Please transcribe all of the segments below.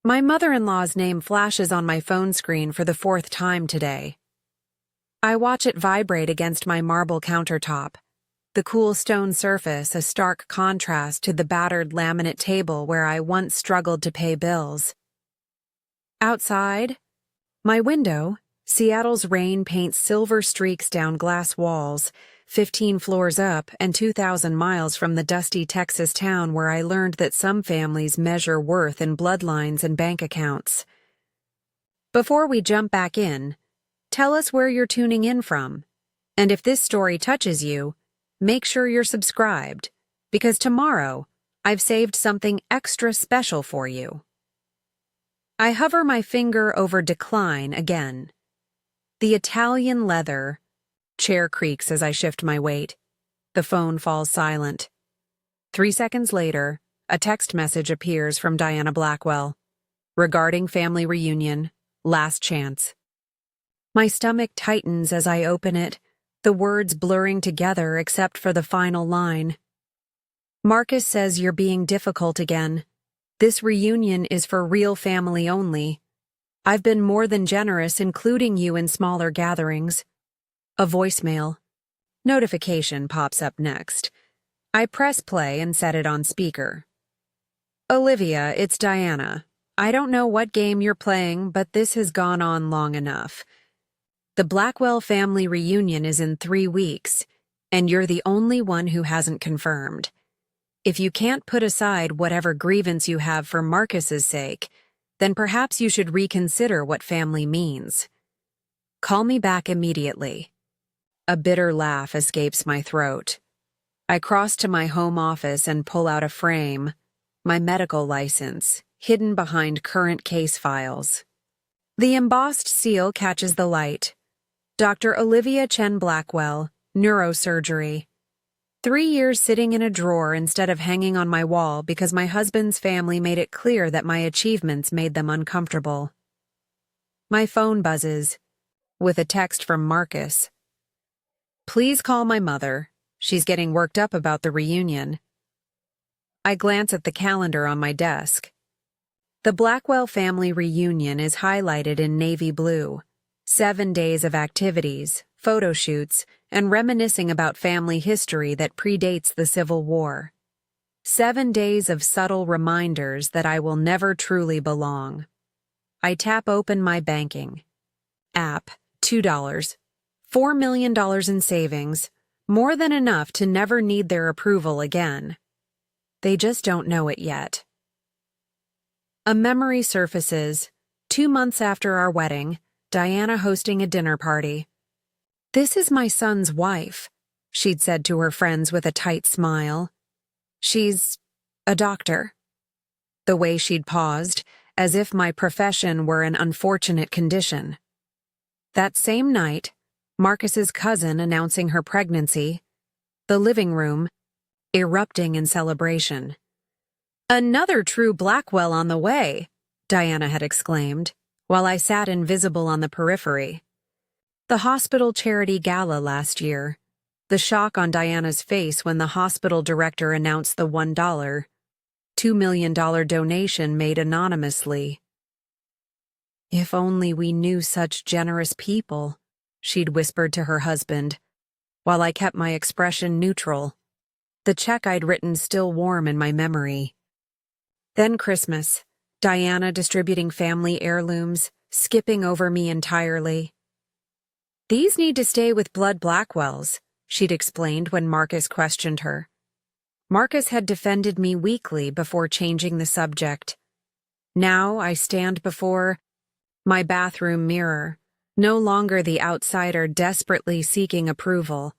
My mother-in-law's name flashes on my phone screen for the fourth time today. I watch it vibrate against my marble countertop, the cool stone surface a stark contrast to the battered laminate table where I once struggled to pay bills. Outside, my window, Seattle's rain paints silver streaks down glass walls, 15 floors up and 2,000 miles from the dusty Texas town where I learned that some families measure worth in bloodlines and bank accounts. Before we jump back in, tell us where you're tuning in from. And if this story touches you, make sure you're subscribed, because tomorrow I've saved something extra special for you. I hover my finger over decline again. The Italian leather chair creaks as I shift my weight. The phone falls silent. 3 seconds later, a text message appears from Diana Blackwell. Regarding family reunion, last chance. My stomach tightens as I open it, the words blurring together except for the final line. Marcus says you're being difficult again. This reunion is for real family only. I've been more than generous, including you in smaller gatherings. A voicemail. Notification pops up next. I press play and set it on speaker. Olivia, it's Diana. I don't know what game you're playing, but this has gone on long enough. The Blackwell family reunion is in 3 weeks, and you're the only one who hasn't confirmed. If you can't put aside whatever grievance you have for Marcus's sake, then perhaps you should reconsider what family means. Call me back immediately. A bitter laugh escapes my throat. I cross to my home office and pull out a frame, my medical license, hidden behind current case files. The embossed seal catches the light. Dr. Olivia Chen Blackwell, neurosurgery. 3 years sitting in a drawer instead of hanging on my wall because my husband's family made it clear that my achievements made them uncomfortable. My phone buzzes, with a text from Marcus. Please call my mother. She's getting worked up about the reunion. I glance at the calendar on my desk. The Blackwell family reunion is highlighted in navy blue. 7 days of activities, photo shoots, and reminiscing about family history that predates the Civil War. 7 days of subtle reminders that I will never truly belong. I tap open my banking app, $2, $4 million in savings, more than enough to never need their approval again. They just don't know it yet. A memory surfaces, 2 months after our wedding, Diana hosting a dinner party. This is my son's wife, she'd said to her friends with a tight smile. She's a doctor. The way she'd paused, as if my profession were an unfortunate condition. That same night, Marcus's cousin announcing her pregnancy, the living room erupting in celebration. Another true Blackwell on the way, Diana had exclaimed, while I sat invisible on the periphery. The hospital charity gala last year. The shock on Diana's face when the hospital director announced the $2 million donation made anonymously. If only we knew such generous people, she'd whispered to her husband, while I kept my expression neutral, the check I'd written still warm in my memory. Then Christmas, Diana distributing family heirlooms, skipping over me entirely. These need to stay with blood Blackwells, she'd explained when Marcus questioned her. Marcus had defended me weakly before changing the subject. Now I stand before my bathroom mirror, no longer the outsider desperately seeking approval.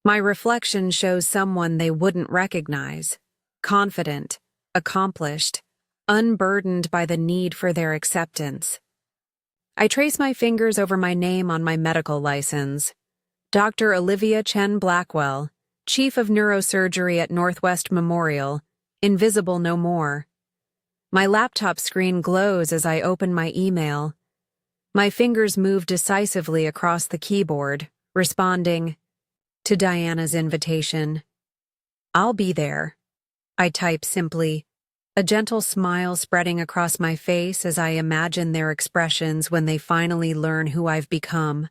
My reflection shows someone they wouldn't recognize, confident, accomplished, unburdened by the need for their acceptance. I trace my fingers over my name on my medical license. Dr. Olivia Chen Blackwell, Chief of Neurosurgery at Northwest Memorial, invisible no more. My laptop screen glows as I open my email. My fingers move decisively across the keyboard, responding to Diana's invitation. I'll be there. I type simply, a gentle smile spreading across my face as I imagine their expressions when they finally learn who I've become.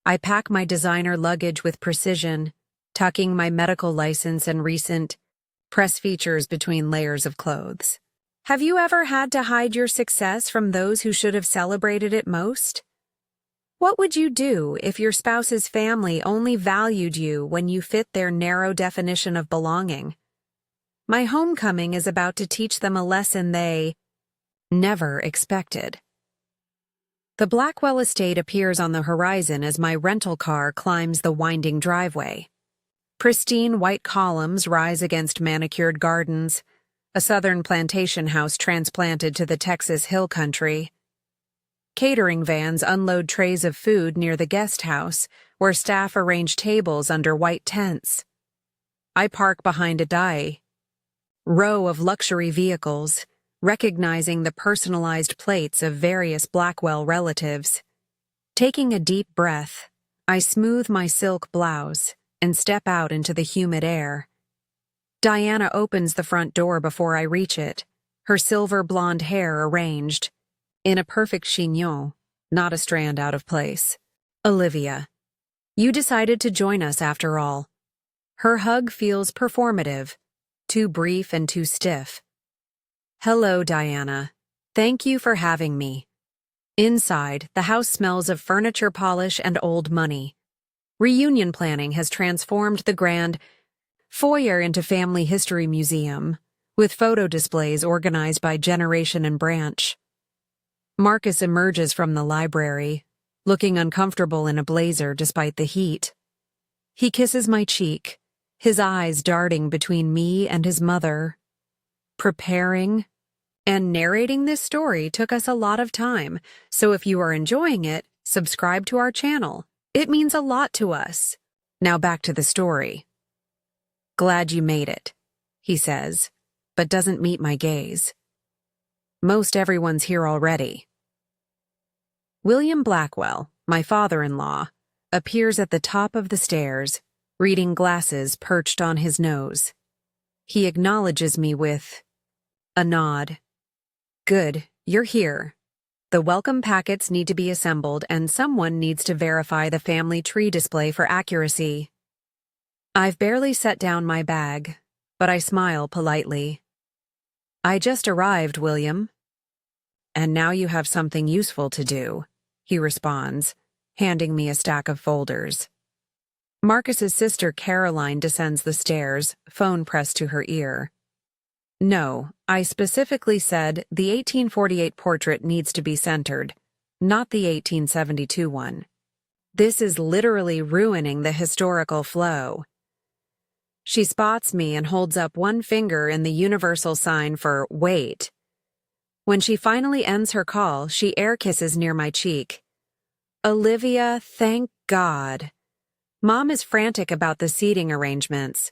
I pack my designer luggage with precision, tucking my medical license and recent press features between layers of clothes. Have you ever had to hide your success from those who should have celebrated it most? What would you do if your spouse's family only valued you when you fit their narrow definition of belonging? My homecoming is about to teach them a lesson they never expected. The Blackwell estate appears on the horizon as my rental car climbs the winding driveway. Pristine white columns rise against manicured gardens, a southern plantation house transplanted to the Texas hill country. Catering vans unload trays of food near the guest house, where staff arrange tables under white tents. I park behind a row of luxury vehicles, recognizing the personalized plates of various Blackwell relatives. Taking a deep breath, I smooth my silk blouse and step out into the humid air. Diana opens the front door before I reach it, her silver blonde hair arranged in a perfect chignon, not a strand out of place. Olivia, you decided to join us after all. Her hug feels performative, too brief and too stiff. Hello, Diana. Thank you for having me. Inside, the house smells of furniture polish and old money. Reunion planning has transformed the grand foyer into family history museum, with photo displays organized by generation and branch. Marcus emerges from the library, looking uncomfortable in a blazer despite the heat. He kisses my cheek, his eyes darting between me and his mother. Preparing and narrating this story took us a lot of time, so if you are enjoying it, subscribe to our channel. It means a lot to us. Now back to the story. Glad you made it, he says, but doesn't meet my gaze. Most everyone's here already. William Blackwell, my father-in-law, appears at the top of the stairs, reading glasses perched on his nose. He acknowledges me with a nod. Good, you're here. The welcome packets need to be assembled and someone needs to verify the family tree display for accuracy. I've barely set down my bag, but I smile politely. I just arrived, William. And now you have something useful to do, he responds, handing me a stack of folders. Marcus's sister Caroline descends the stairs, phone pressed to her ear. No, I specifically said the 1848 portrait needs to be centered, not the 1872 one. This is literally ruining the historical flow. She spots me and holds up one finger in the universal sign for wait. When she finally ends her call, she air kisses near my cheek. Olivia, thank God. Mom is frantic about the seating arrangements,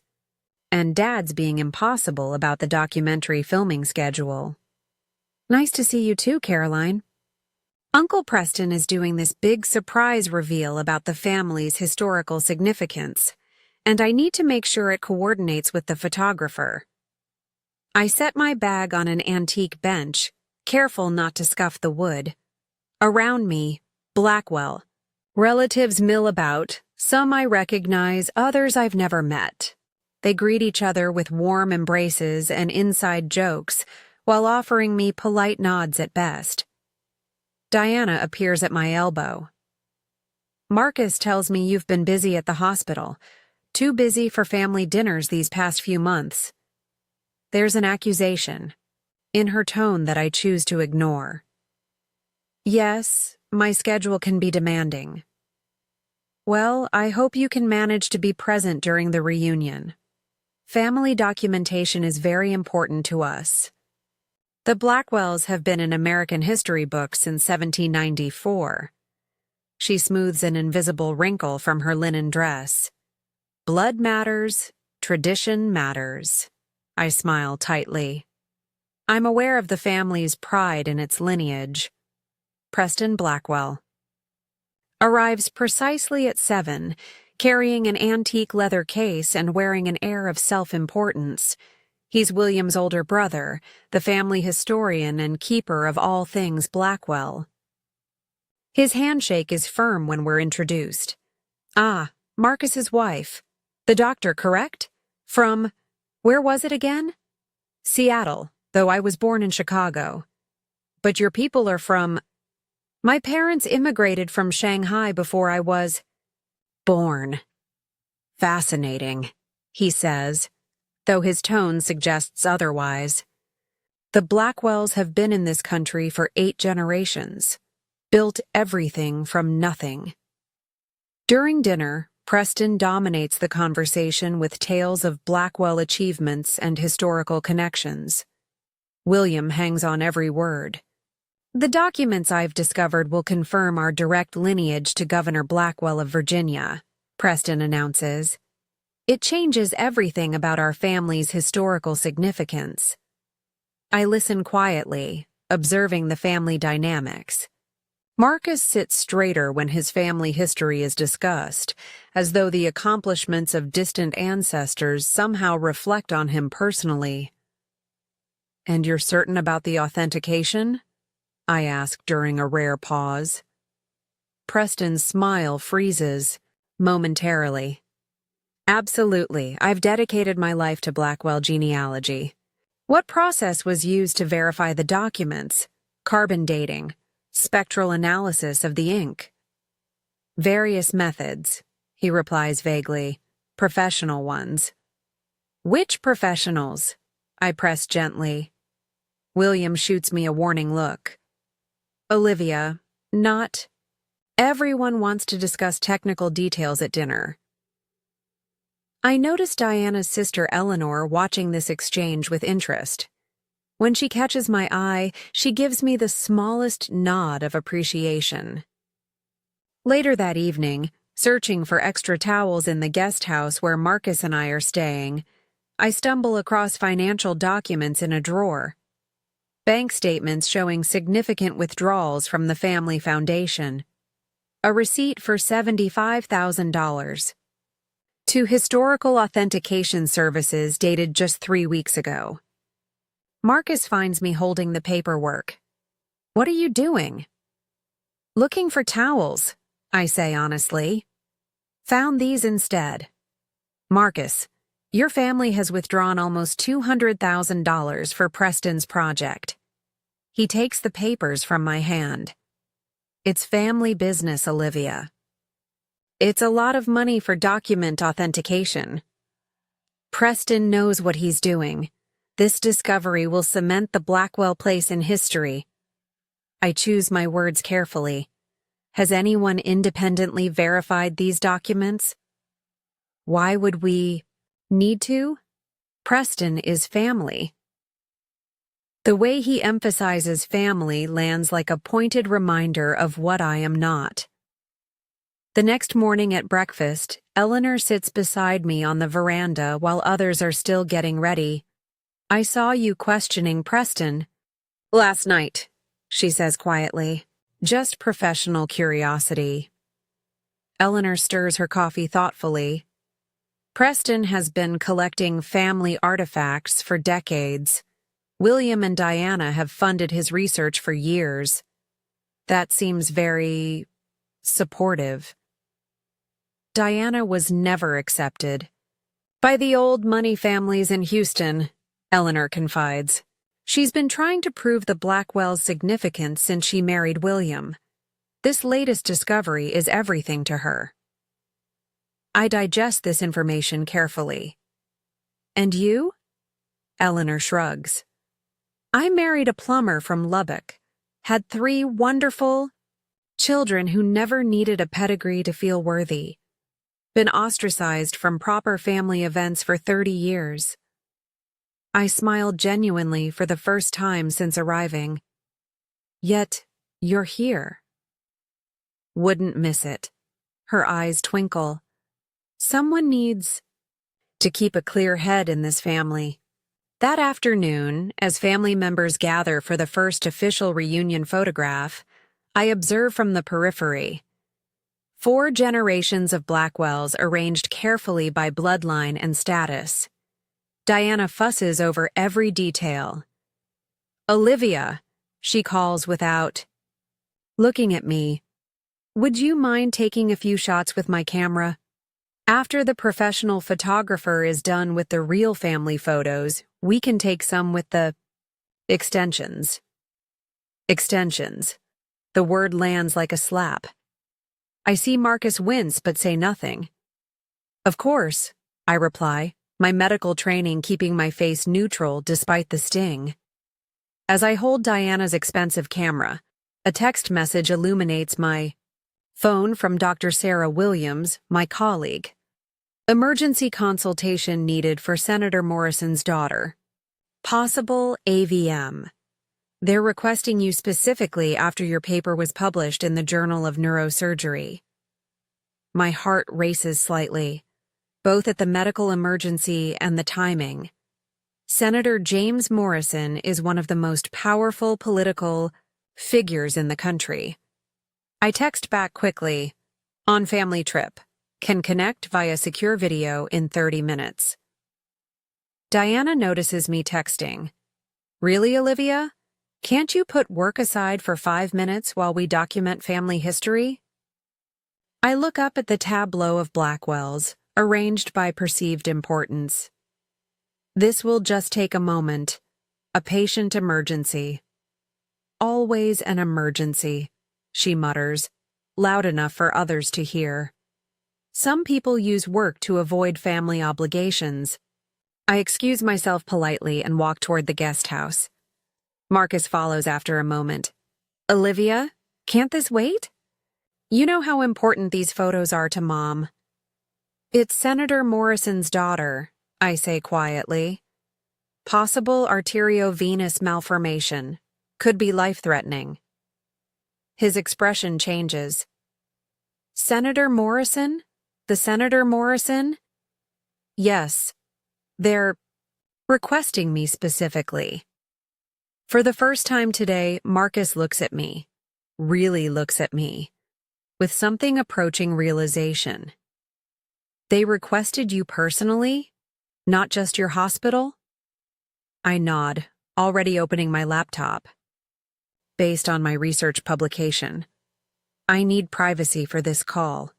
and Dad's being impossible about the documentary filming schedule. Nice to see you too, Caroline. Uncle Preston is doing this big surprise reveal about the family's historical significance, and I need to make sure it coordinates with the photographer. I set my bag on an antique bench, careful not to scuff the wood. Around me, Blackwell. Relatives mill about, some I recognize, others I've never met. They greet each other with warm embraces and inside jokes, while offering me polite nods at best. Diana appears at my elbow. Marcus tells me you've been busy at the hospital, too busy for family dinners these past few months. There's an accusation in her tone that I choose to ignore. Yes, my schedule can be demanding. Well, I hope you can manage to be present during the reunion. Family documentation is very important to us. The Blackwells have been in American history books since 1794. She smooths an invisible wrinkle from her linen dress. Blood matters, tradition matters. I smile tightly. I'm aware of the family's pride in its lineage. Preston Blackwell arrives precisely at 7, carrying an antique leather case and wearing an air of self-importance. He's William's older brother, the family historian and keeper of all things Blackwell. His handshake is firm when we're introduced. Ah, Marcus's wife. The doctor, correct? From, where was it again? Seattle, though I was born in Chicago. But your people are from... My parents immigrated from Shanghai before I was born. Fascinating, he says, though his tone suggests otherwise. The Blackwells have been in this country for 8 generations, built everything from nothing. During dinner, Preston dominates the conversation with tales of Blackwell achievements and historical connections. William hangs on every word. The documents I've discovered will confirm our direct lineage to Governor Blackwell of Virginia, Preston announces. It changes everything about our family's historical significance. I listen quietly, observing the family dynamics. Marcus sits straighter when his family history is discussed, as though the accomplishments of distant ancestors somehow reflect on him personally. And you're certain about the authentication? I ask during a rare pause. Preston's smile freezes, momentarily. Absolutely, I've dedicated my life to Blackwell genealogy. What process was used to verify the documents? Carbon dating, spectral analysis of the ink. Various methods, he replies vaguely. Professional ones. Which professionals? I press gently. William shoots me a warning look. Olivia, not. Everyone wants to discuss technical details at dinner. I notice Diana's sister Eleanor watching this exchange with interest. When she catches my eye, she gives me the smallest nod of appreciation. Later that evening, searching for extra towels in the guest house where Marcus and I are staying, I stumble across financial documents in a drawer. Bank statements showing significant withdrawals from the family foundation. A receipt for $75,000. To historical authentication services dated just 3 weeks ago. Marcus finds me holding the paperwork. What are you doing? Looking for towels, I say honestly. Found these instead. Marcus, your family has withdrawn almost $200,000 for Preston's project. He takes the papers from my hand. It's family business, Olivia. It's a lot of money for document authentication. Preston knows what he's doing. This discovery will cement the Blackwell place in history. I choose my words carefully. Has anyone independently verified these documents? Why would we need to? Preston is family. The way he emphasizes family lands like a pointed reminder of what I am not. The next morning at breakfast, Eleanor sits beside me on the veranda while others are still getting ready. I saw you questioning Preston. Last night, she says quietly. Just professional curiosity. Eleanor stirs her coffee thoughtfully. Preston has been collecting family artifacts for decades. William and Diana have funded his research for years. That seems very supportive. Diana was never accepted by the old money families in Houston, Eleanor confides. She's been trying to prove the Blackwell's significance since she married William. This latest discovery is everything to her. I digest this information carefully. And you? Eleanor shrugs. I married a plumber from Lubbock, had 3 wonderful children who never needed a pedigree to feel worthy. Been ostracized from proper family events for 30 years. I smiled genuinely for the first time since arriving. Yet, you're here. Wouldn't miss it. Her eyes twinkle. Someone needs to keep a clear head in this family. That afternoon, as family members gather for the first official reunion photograph, I observe from the periphery. 4 generations of Blackwells arranged carefully by bloodline and status. Diana fusses over every detail. "Olivia," she calls without looking at me. "Would you mind taking a few shots with my camera?" After the professional photographer is done with the real family photos, we can take some with the extensions. Extensions. The word lands like a slap. I see Marcus wince but say nothing. "Of course," I reply, my medical training keeping my face neutral despite the sting. As I hold Diana's expensive camera, a text message illuminates my phone from Dr. Sarah Williams, my colleague. "Emergency consultation needed for Senator Morrison's daughter. Possible AVM. They're requesting you specifically after your paper was published in the Journal of Neurosurgery." My heart races slightly, both at the medical emergency and the timing. Senator James Morrison is one of the most powerful political figures in the country. I text back quickly, "On family trip. Can connect via secure video in 30 minutes. Diana notices me texting. "Really, Olivia? Can't you put work aside for 5 minutes while we document family history?" I look up at the tableau of Blackwells, arranged by perceived importance. "This will just take a moment. A patient emergency." "Always an emergency," she mutters, loud enough for others to hear. Some people use work to avoid family obligations. I excuse myself politely and walk toward the guest house. Marcus follows after a moment. "Olivia, can't this wait? You know how important these photos are to Mom." "It's Senator Morrison's daughter," I say quietly. "Possible arteriovenous malformation. Could be life-threatening." His expression changes. "Senator Morrison? The Senator Morrison?" "Yes. They're requesting me specifically." For the first time today, Marcus looks at me, really looks at me, with something approaching realization. "They requested you personally? Not just your hospital?" I nod, already opening my laptop. "Based on my research publication. I need privacy for this call."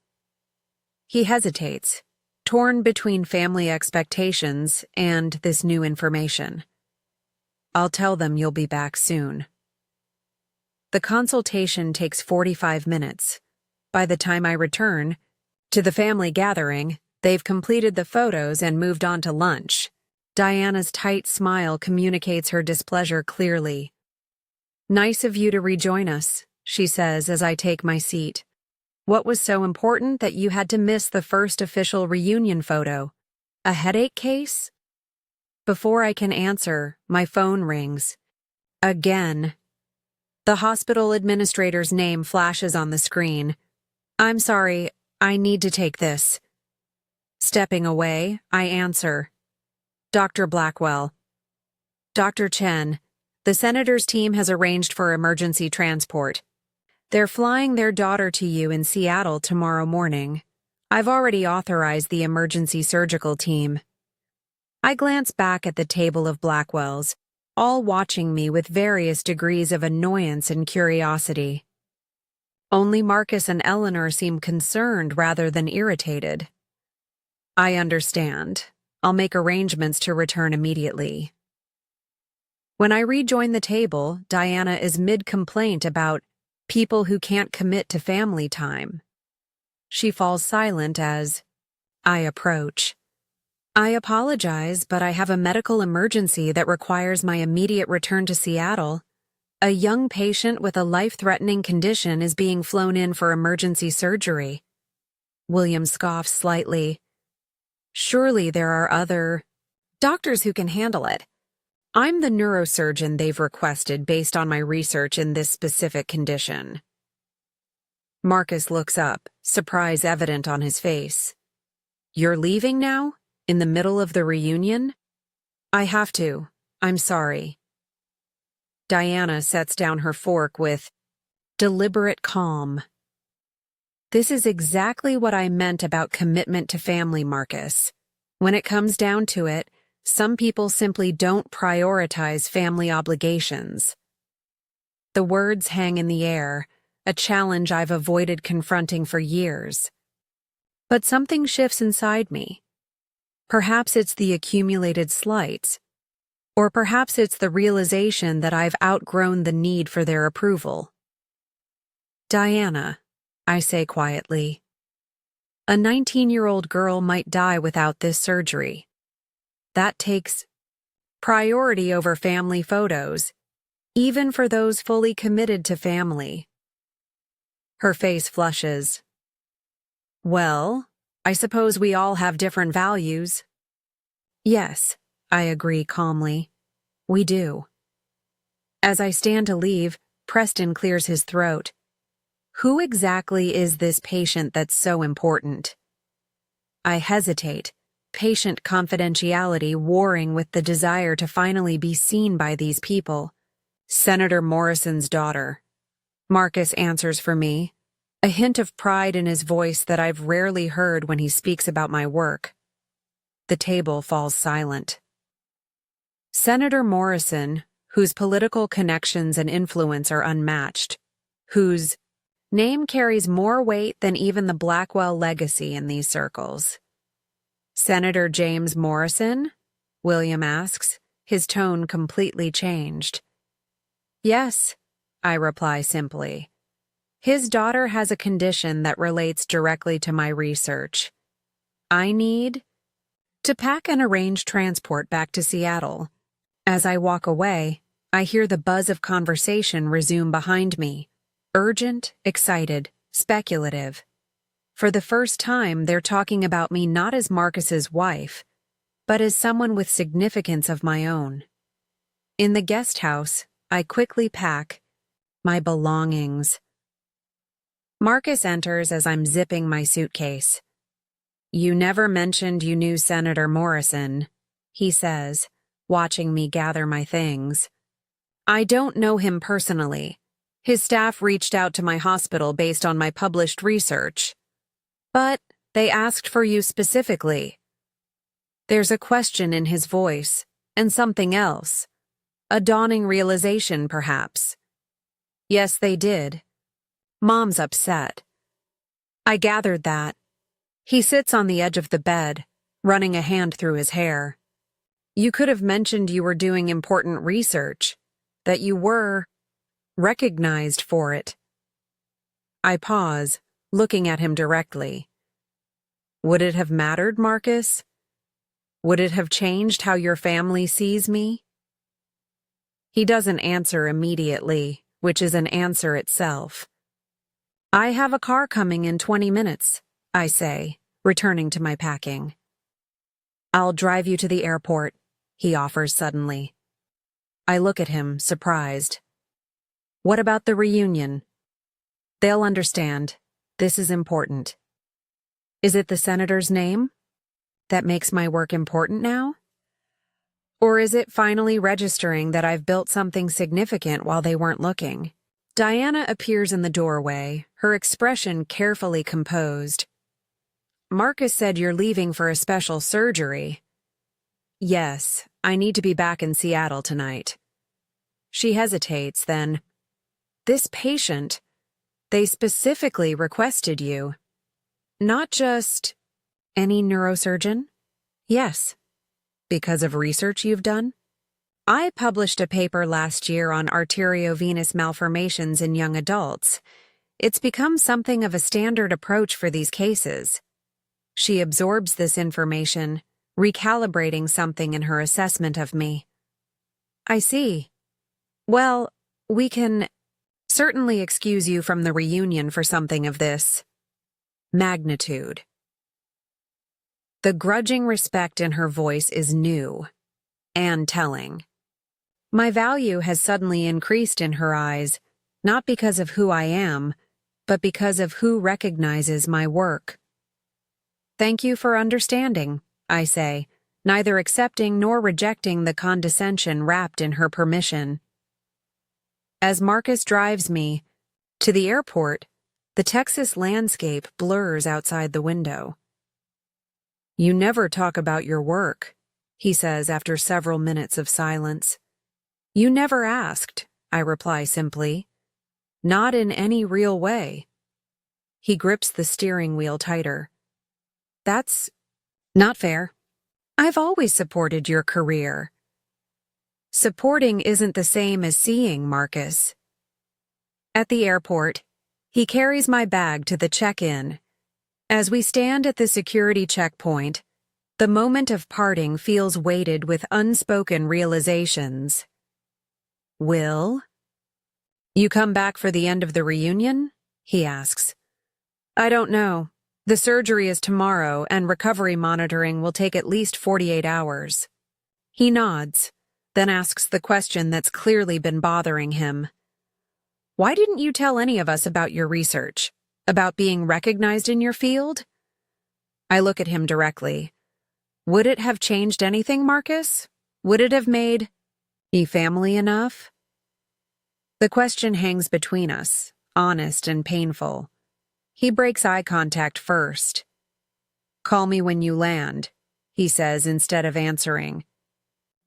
He hesitates, torn between family expectations and this new information. "I'll tell them you'll be back soon." The consultation takes 45 minutes. By the time I return to the family gathering, they've completed the photos and moved on to lunch. Diana's tight smile communicates her displeasure clearly. "Nice of you to rejoin us," she says as I take my seat. "What was so important that you had to miss the first official reunion photo? A headache case?" Before I can answer, my phone rings. Again. The hospital administrator's name flashes on the screen. "I'm sorry, I need to take this." Stepping away, I answer. "Dr. Blackwell." "Dr. Chen, the senator's team has arranged for emergency transport. They're flying their daughter to you in Seattle tomorrow morning. I've already authorized the emergency surgical team." I glance back at the table of Blackwells, all watching me with various degrees of annoyance and curiosity. Only Marcus and Eleanor seem concerned rather than irritated. "I understand. I'll make arrangements to return immediately." When I rejoin the table, Diana is mid-complaint about people who can't commit to family time. She falls silent as I approach. "I apologize, but I have a medical emergency that requires my immediate return to Seattle. A young patient with a life-threatening condition is being flown in for emergency surgery." William scoffs slightly. "Surely there are other doctors who can handle it. I'm the neurosurgeon they've requested based on my research in this specific condition." Marcus looks up, surprise evident on his face. "You're leaving now? In the middle of the reunion?" "I have to. I'm sorry." Diana sets down her fork with deliberate calm. "This is exactly what I meant about commitment to family, Marcus. When it comes down to it, some people simply don't prioritize family obligations. The words hang in the air, a challenge I've avoided confronting for years. But something shifts inside me. Perhaps it's the accumulated slights, or perhaps it's the realization that I've outgrown the need for their approval. Diana, I say quietly, a 19-year-old girl might die without this surgery. That takes priority over family photos, even for those fully committed to family. Her face flushes. Well, I suppose we all have different values. Yes, I agree calmly. We do. As I stand to leave, Preston clears his throat. Who exactly is this patient that's so important? I hesitate, patient confidentiality warring with the desire to finally be seen by these people. Senator Morrison's daughter. Marcus answers for me, a hint of pride in his voice that I've rarely heard when he speaks about my work. The table falls silent. Senator Morrison, whose political connections and influence are unmatched, whose name carries more weight than even the Blackwell legacy in these circles. Senator James Morrison? William asks, his tone completely changed. Yes, I reply simply. His daughter has a condition that relates directly to my research. I need to pack and arrange transport back to Seattle. As I walk away, I hear the buzz of conversation resume behind me. Urgent, excited, speculative. For the first time, they're talking about me not as Marcus's wife, but as someone with significance of my own. In the guest house, I quickly pack my belongings. Marcus enters as I'm zipping my suitcase. You never mentioned you knew Senator Morrison, he says, watching me gather my things. I don't know him personally. His staff reached out to my hospital based on my published research. But they asked for you specifically. There's a question in his voice, and something else. A dawning realization, perhaps. Yes, they did. Mom's upset. I gathered that. He sits on the edge of the bed, running a hand through his hair. You could have mentioned you were doing important research, that you were recognized for it. I pause, looking at him directly. Would it have mattered, Marcus? Would it have changed how your family sees me? He doesn't answer immediately, which is an answer itself. I have a car coming in 20 minutes, I say, returning to my packing. I'll drive you to the airport, he offers suddenly. I look at him, surprised. What about the reunion? They'll understand. This is important. Is it the senator's name that makes my work important now? Or is it finally registering that I've built something significant while they weren't looking? Diana appears in the doorway, her expression carefully composed. Marcus said you're leaving for a special surgery. Yes, I need to be back in Seattle tonight. She hesitates, then. This patient, they specifically requested you. Not just any neurosurgeon? Yes. Because of research you've done? I published a paper last year on arteriovenous malformations in young adults. It's become something of a standard approach for these cases. She absorbs this information, recalibrating something in her assessment of me. I see. Well, we can certainly excuse you from the reunion for something of this magnitude. The grudging respect in her voice is new and telling. My value has suddenly increased in her eyes, not because of who I am, but because of who recognizes my work. Thank you for understanding, I say, neither accepting nor rejecting the condescension wrapped in her permission. As Marcus drives me to the airport, the Texas landscape blurs outside the window. You never talk about your work, he says after several minutes of silence. You never asked, I reply simply. Not in any real way. He grips the steering wheel tighter. That's not fair. I've always supported your career. Supporting isn't the same as seeing, Marcus. At the airport, he carries my bag to the check-in. As we stand at the security checkpoint, the moment of parting feels weighted with unspoken realizations. Will? You come back for the end of the reunion? He asks. I don't know. The surgery is tomorrow, and recovery monitoring will take at least 48 hours. He nods, then asks the question that's clearly been bothering him. Why didn't you tell any of us about your research? About being recognized in your field? I look at him directly. Would it have changed anything, Marcus? Would it have made you family enough? The question hangs between us, honest and painful. He breaks eye contact first. Call me when you land, he says instead of answering.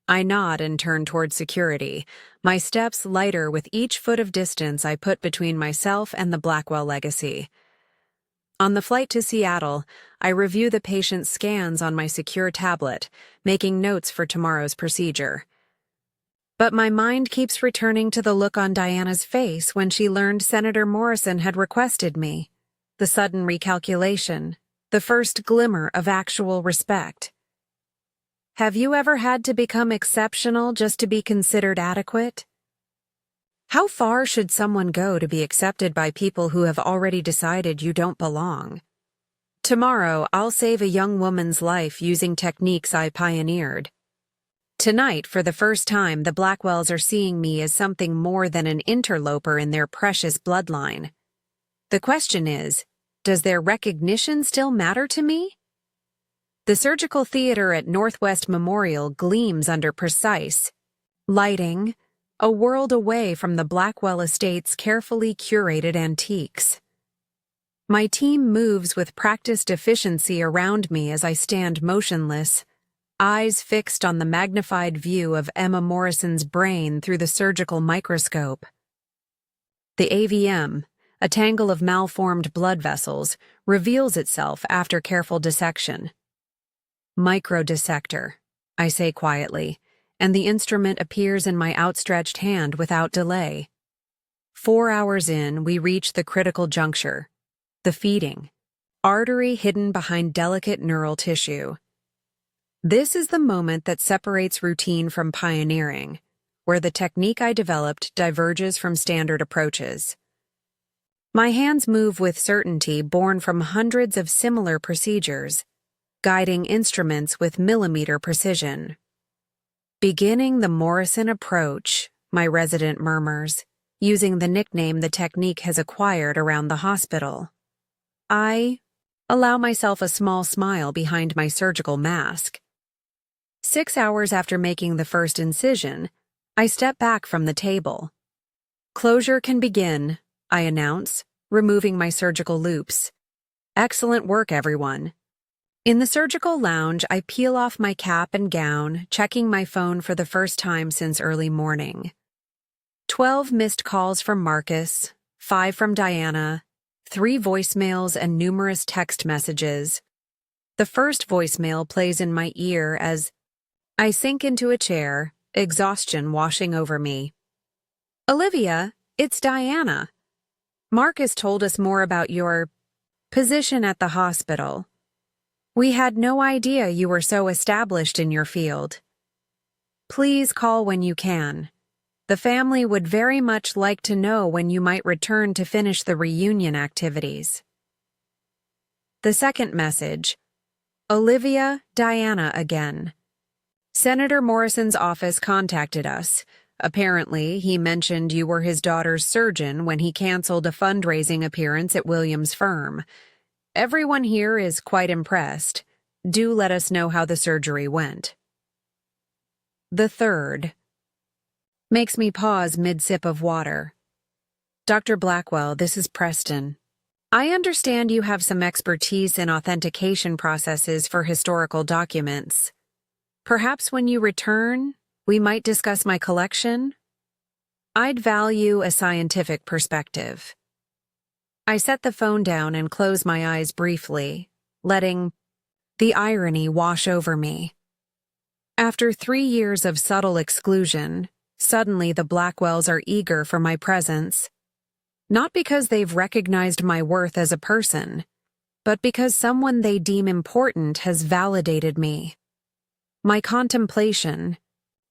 I nod and turn toward security, my steps lighter with each foot of distance I put between myself and the Blackwell legacy. On the flight to Seattle, I review the patient's scans on my secure tablet, making notes for tomorrow's procedure. But my mind keeps returning to the look on Diana's face when she learned Senator Morrison had requested me. The sudden recalculation, the first glimmer of actual respect. Have you ever had to become exceptional just to be considered adequate? How far should someone go to be accepted by people who have already decided you don't belong? Tomorrow, I'll save a young woman's life using techniques I pioneered. Tonight, for the first time, the Blackwells are seeing me as something more than an interloper in their precious bloodline. The question is, does their recognition still matter to me? The surgical theater at Northwest Memorial gleams under precise lighting, a world away from the Blackwell estate's carefully curated antiques. My team moves with practiced efficiency around me as I stand motionless, eyes fixed on the magnified view of Emma Morrison's brain through the surgical microscope. The AVM, a tangle of malformed blood vessels, reveals itself after careful dissection. Microdissector, I say quietly, and the instrument appears in my outstretched hand without delay. 4 hours in, we reach the critical juncture, the feeding, artery hidden behind delicate neural tissue. This is the moment that separates routine from pioneering, where the technique I developed diverges from standard approaches. My hands move with certainty born from hundreds of similar procedures, guiding instruments with millimeter precision. Beginning the Morrison approach, my resident murmurs, using the nickname the technique has acquired around the hospital. I allow myself a small smile behind my surgical mask. 6 hours after making the first incision, I step back from the table. Closure can begin, I announce, removing my surgical loops. Excellent work, everyone. In the surgical lounge, I peel off my cap and gown, checking my phone for the first time since early morning. 12 missed calls from Marcus, 5 from Diana, 3 voicemails and numerous text messages. The first voicemail plays in my ear as I sink into a chair, exhaustion washing over me. Olivia, it's Diana. Marcus told us more about your position at the hospital. We had no idea you were so established in your field. Please call when you can. The family would very much like to know when you might return to finish the reunion activities. The second message. Olivia, Diana again. Senator Morrison's office contacted us. Apparently, he mentioned you were his daughter's surgeon when he canceled a fundraising appearance at Williams' firm. Everyone here is quite impressed. Do let us know how the surgery went. The third. Makes me pause mid-sip of water. Dr. Blackwell, this is Preston. I understand you have some expertise in authentication processes for historical documents. Perhaps when you return, we might discuss my collection. I'd value a scientific perspective. I set the phone down and closed my eyes briefly, letting the irony wash over me. After 3 years of subtle exclusion, suddenly the Blackwells are eager for my presence. Not because they've recognized my worth as a person, but because someone they deem important has validated me. My contemplation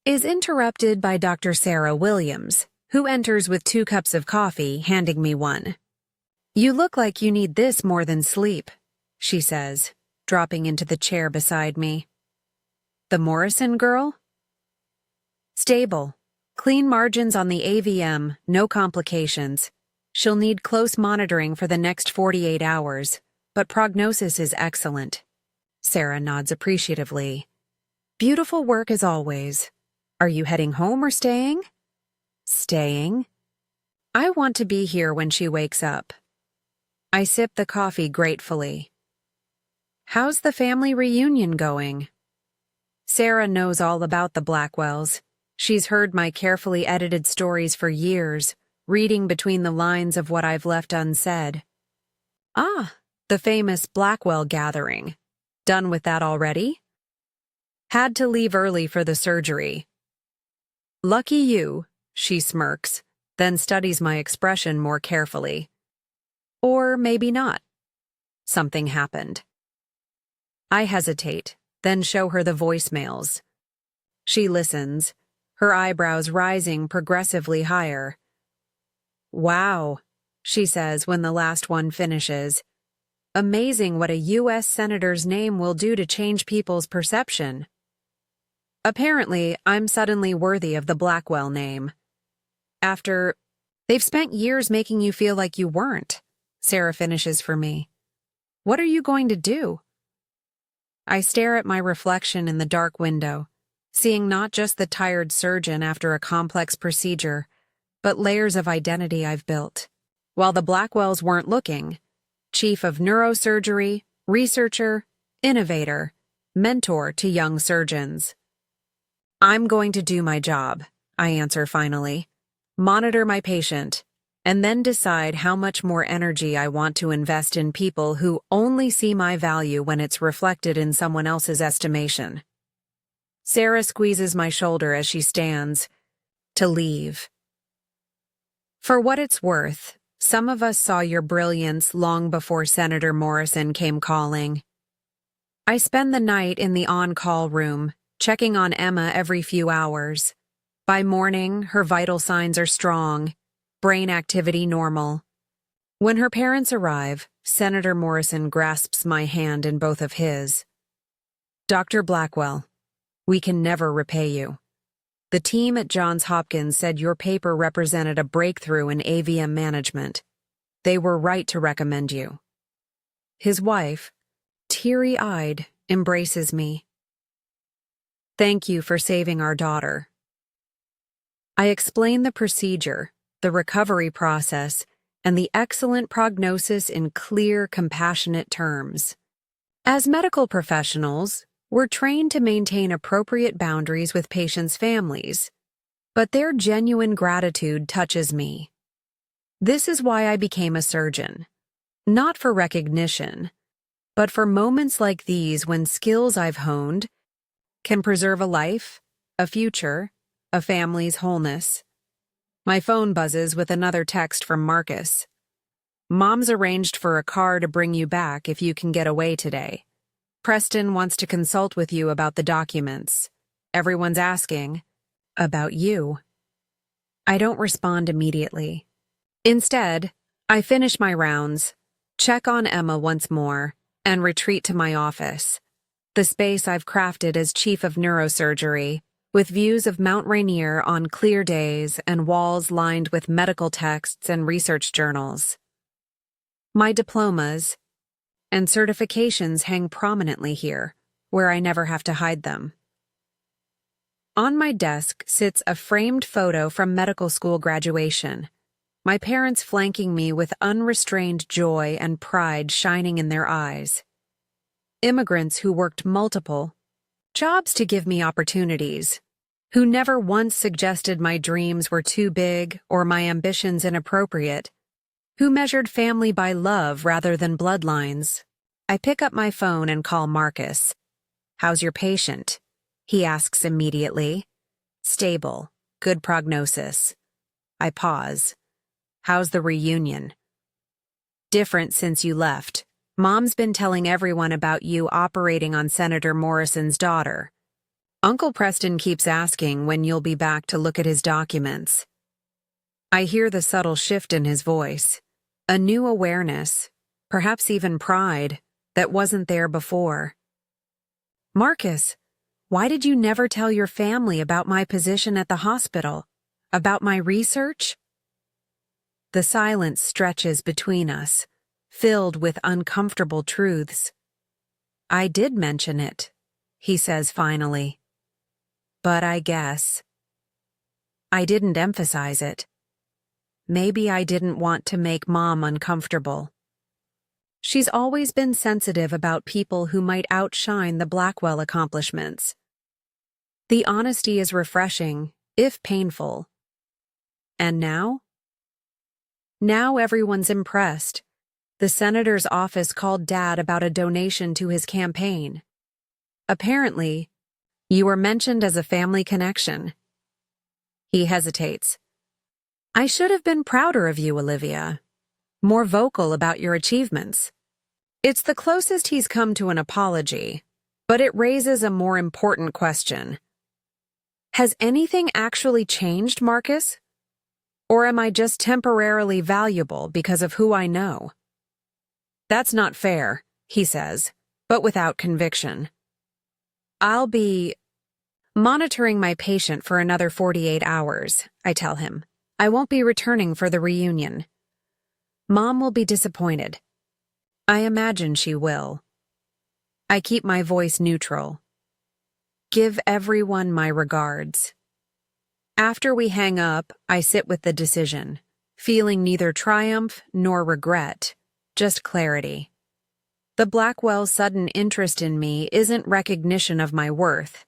is interrupted by Dr. Sarah Williams, who enters with 2 cups of coffee, handing me one. "You look like you need this more than sleep," she says, dropping into the chair beside me. "The Morrison girl?" "Stable. Clean margins on the AVM, no complications. She'll need close monitoring for the next 48 hours, but prognosis is excellent." Sarah nods appreciatively. "Beautiful work as always. Are you heading home or staying?" "Staying. I want to be here when she wakes up." I sip the coffee gratefully. "How's the family reunion going?" Sarah knows all about the Blackwells. She's heard my carefully edited stories for years, reading between the lines of what I've left unsaid. "Ah, the famous Blackwell gathering. Done with that already?" "Had to leave early for the surgery." "Lucky you," she smirks, then studies my expression more carefully. "Or maybe not. Something happened." I hesitate, then show her the voicemails. She listens, her eyebrows rising progressively higher. "Wow," she says when the last one finishes. "Amazing what a U.S. senator's name will do to change people's perception." Apparently, I'm suddenly worthy of the Blackwell name. After they've spent years making you feel like you weren't, Sarah finishes for me. "What are you going to do?" I stare at my reflection in the dark window, seeing not just the tired surgeon after a complex procedure, but layers of identity I've built. While the Blackwells weren't looking, chief of neurosurgery, researcher, innovator, mentor to young surgeons. I'm going to do my job, I answer finally, monitor my patient, and then decide how much more energy I want to invest in people who only see my value when it's reflected in someone else's estimation. Sarah squeezes my shoulder as she stands to leave. "For what it's worth, some of us saw your brilliance long before Senator Morrison came calling." I spend the night in the on-call room, checking on Emma every few hours. By morning, her vital signs are strong, brain activity normal. When her parents arrive, Senator Morrison grasps my hand in both of his. "Dr. Blackwell, we can never repay you. The team at Johns Hopkins said your paper represented a breakthrough in AVM management. They were right to recommend you." His wife, teary-eyed, embraces me. "Thank you for saving our daughter." I explain the procedure, the recovery process, and the excellent prognosis in clear, compassionate terms. As medical professionals, we're trained to maintain appropriate boundaries with patients' families, but their genuine gratitude touches me. This is why I became a surgeon. Not for recognition, but for moments like these when skills I've honed can preserve a life, a future, a family's wholeness. My phone buzzes with another text from Marcus. "Mom's arranged for a car to bring you back if you can get away today. Preston wants to consult with you about the documents. Everyone's asking about you." I don't respond immediately. Instead, I finish my rounds, check on Emma once more, and retreat to my office, the space I've crafted as chief of neurosurgery, with views of Mount Rainier on clear days and walls lined with medical texts and research journals. My diplomas and certifications hang prominently here, where I never have to hide them. On my desk sits a framed photo from medical school graduation, my parents flanking me with unrestrained joy and pride shining in their eyes. Immigrants who worked multiple, Jobs to give me opportunities. Who never once suggested my dreams were too big or my ambitions inappropriate. Who measured family by love rather than bloodlines. I pick up my phone and call Marcus. "How's your patient?" he asks immediately. "Stable. Good prognosis." I pause. "How's the reunion?" "Different since you left. Mom's been telling everyone about you operating on Senator Morrison's daughter. Uncle Preston keeps asking when you'll be back to look at his documents." I hear the subtle shift in his voice. A new awareness, perhaps even pride, that wasn't there before. "Marcus, why did you never tell your family about my position at the hospital? About my research?" The silence stretches between us, filled with uncomfortable truths. "I did mention it," he says finally. "But I guess I didn't emphasize it. Maybe I didn't want to make Mom uncomfortable. She's always been sensitive about people who might outshine the Blackwell accomplishments. The honesty is refreshing, if painful. And now? Now everyone's impressed. The senator's office called Dad about a donation to his campaign. Apparently, you were mentioned as a family connection. He hesitates. "I should have been prouder of you, Olivia. More vocal about your achievements." It's the closest he's come to an apology, but it raises a more important question. Has anything actually changed, Marcus? Or am I just temporarily valuable because of who I know? "That's not fair," he says, but without conviction. "I'll be monitoring my patient for another 48 hours, I tell him. "I won't be returning for the reunion. Mom will be disappointed." I imagine she will. I keep my voice neutral. "Give everyone my regards." After we hang up, I sit with the decision, feeling neither triumph nor regret, just clarity. The Blackwell's sudden interest in me isn't recognition of my worth.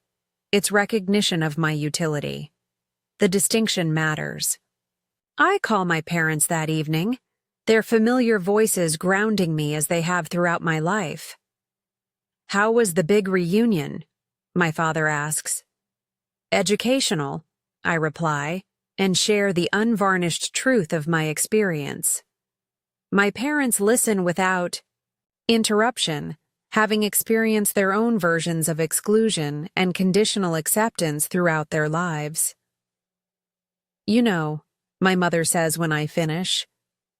It's recognition of my utility. The distinction matters. I call my parents that evening, their familiar voices grounding me as they have throughout my life. "How was the big reunion?" my father asks. "Educational," I reply, and share the unvarnished truth of my experience. My parents listen without interruption, having experienced their own versions of exclusion and conditional acceptance throughout their lives. "You know," my mother says when I finish,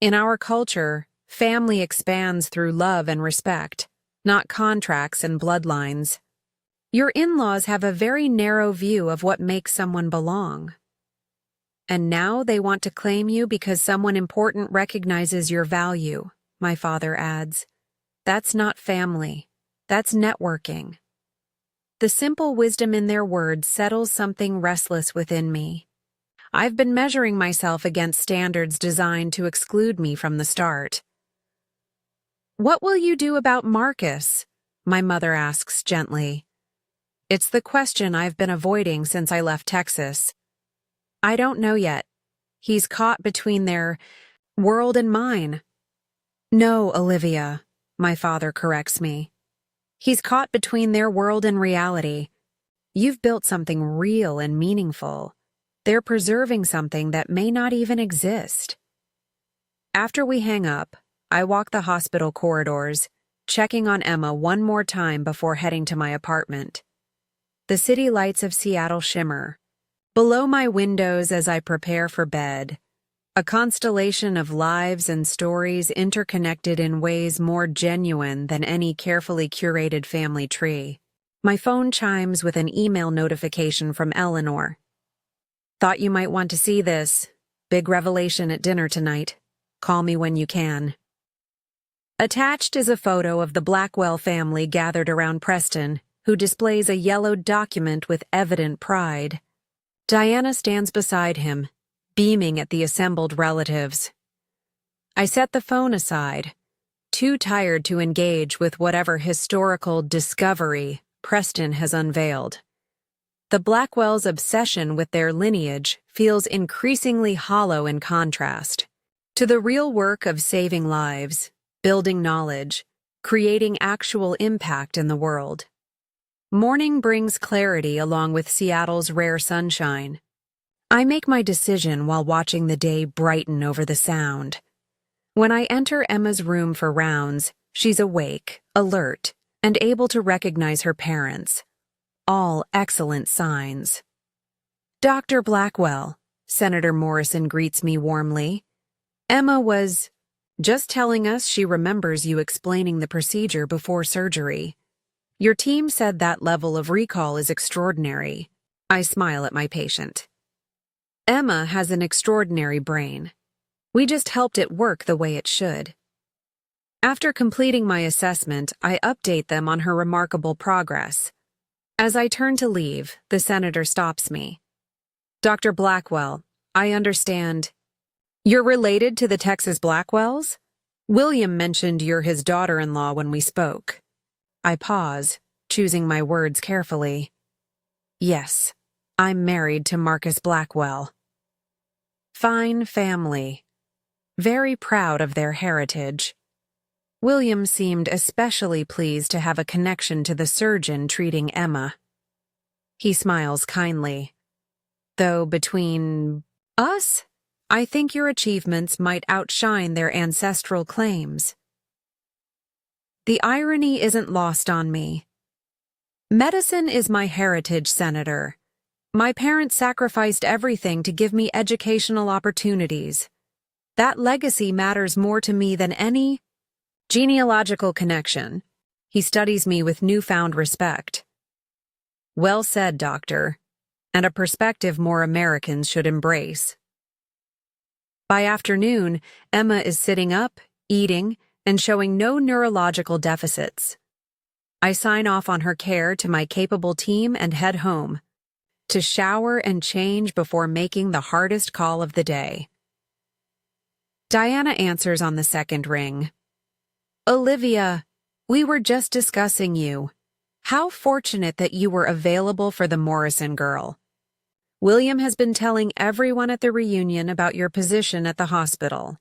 "in our culture, family expands through love and respect, not contracts and bloodlines. Your in-laws have a very narrow view of what makes someone belong. And now they want to claim you because someone important recognizes your value," my father adds. "That's not family. That's networking." The simple wisdom in their words settles something restless within me. I've been measuring myself against standards designed to exclude me from the start. "What will you do about Marcus?" my mother asks gently. It's the question I've been avoiding since I left Texas. "I don't know yet. He's caught between their world and mine." "No, Olivia," my father corrects me. "He's caught between their world and reality. You've built something real and meaningful. They're preserving something that may not even exist." After we hang up, I walk the hospital corridors, checking on Emma one more time before heading to my apartment. The city lights of Seattle shimmer. Below my windows as I prepare for bed, a constellation of lives and stories interconnected in ways more genuine than any carefully curated family tree. My phone chimes with an email notification from Eleanor. "Thought you might want to see this. Big revelation at dinner tonight. Call me when you can." Attached is a photo of the Blackwell family gathered around Preston, who displays a yellowed document with evident pride. Diana stands beside him, beaming at the assembled relatives. I set the phone aside, too tired to engage with whatever historical discovery Preston has unveiled. The Blackwells' obsession with their lineage feels increasingly hollow in contrast to the real work of saving lives, building knowledge, creating actual impact in the world. Morning brings clarity along with Seattle's rare sunshine. I make my decision while watching the day brighten over the Sound. When I enter Emma's room for rounds, she's awake, alert, and able to recognize her parents. All excellent signs. "Dr. Blackwell," Senator Morrison greets me warmly. "Emma was just telling us she remembers you explaining the procedure before surgery. Your team said that level of recall is extraordinary." I smile at my patient. Emma has an extraordinary brain. We just helped it work the way it should. After completing my assessment, I update them on her remarkable progress. As I turn to leave, the senator stops me. "Dr. Blackwell, I understand. You're related to the Texas Blackwells? William mentioned you're his daughter-in-law when we spoke." I pause, choosing my words carefully. "Yes, I'm married to Marcus Blackwell." Fine family. Very proud of their heritage. William seemed especially pleased to have a connection to the surgeon treating Emma. He smiles kindly. "Though between us, I think your achievements might outshine their ancestral claims." The irony isn't lost on me. Medicine is my heritage, Senator. My parents sacrificed everything to give me educational opportunities. That legacy matters more to me than any genealogical connection. He studies me with newfound respect. Well said, doctor, and a perspective more Americans should embrace. By afternoon, Emma is sitting up, eating, and showing no neurological deficits. I sign off on her care to my capable team and head home, to shower and change before making the hardest call of the day. Diana answers on the second ring. "Olivia, we were just discussing you. How fortunate that you were available for the Morrison girl. William has been telling everyone at the reunion about your position at the hospital."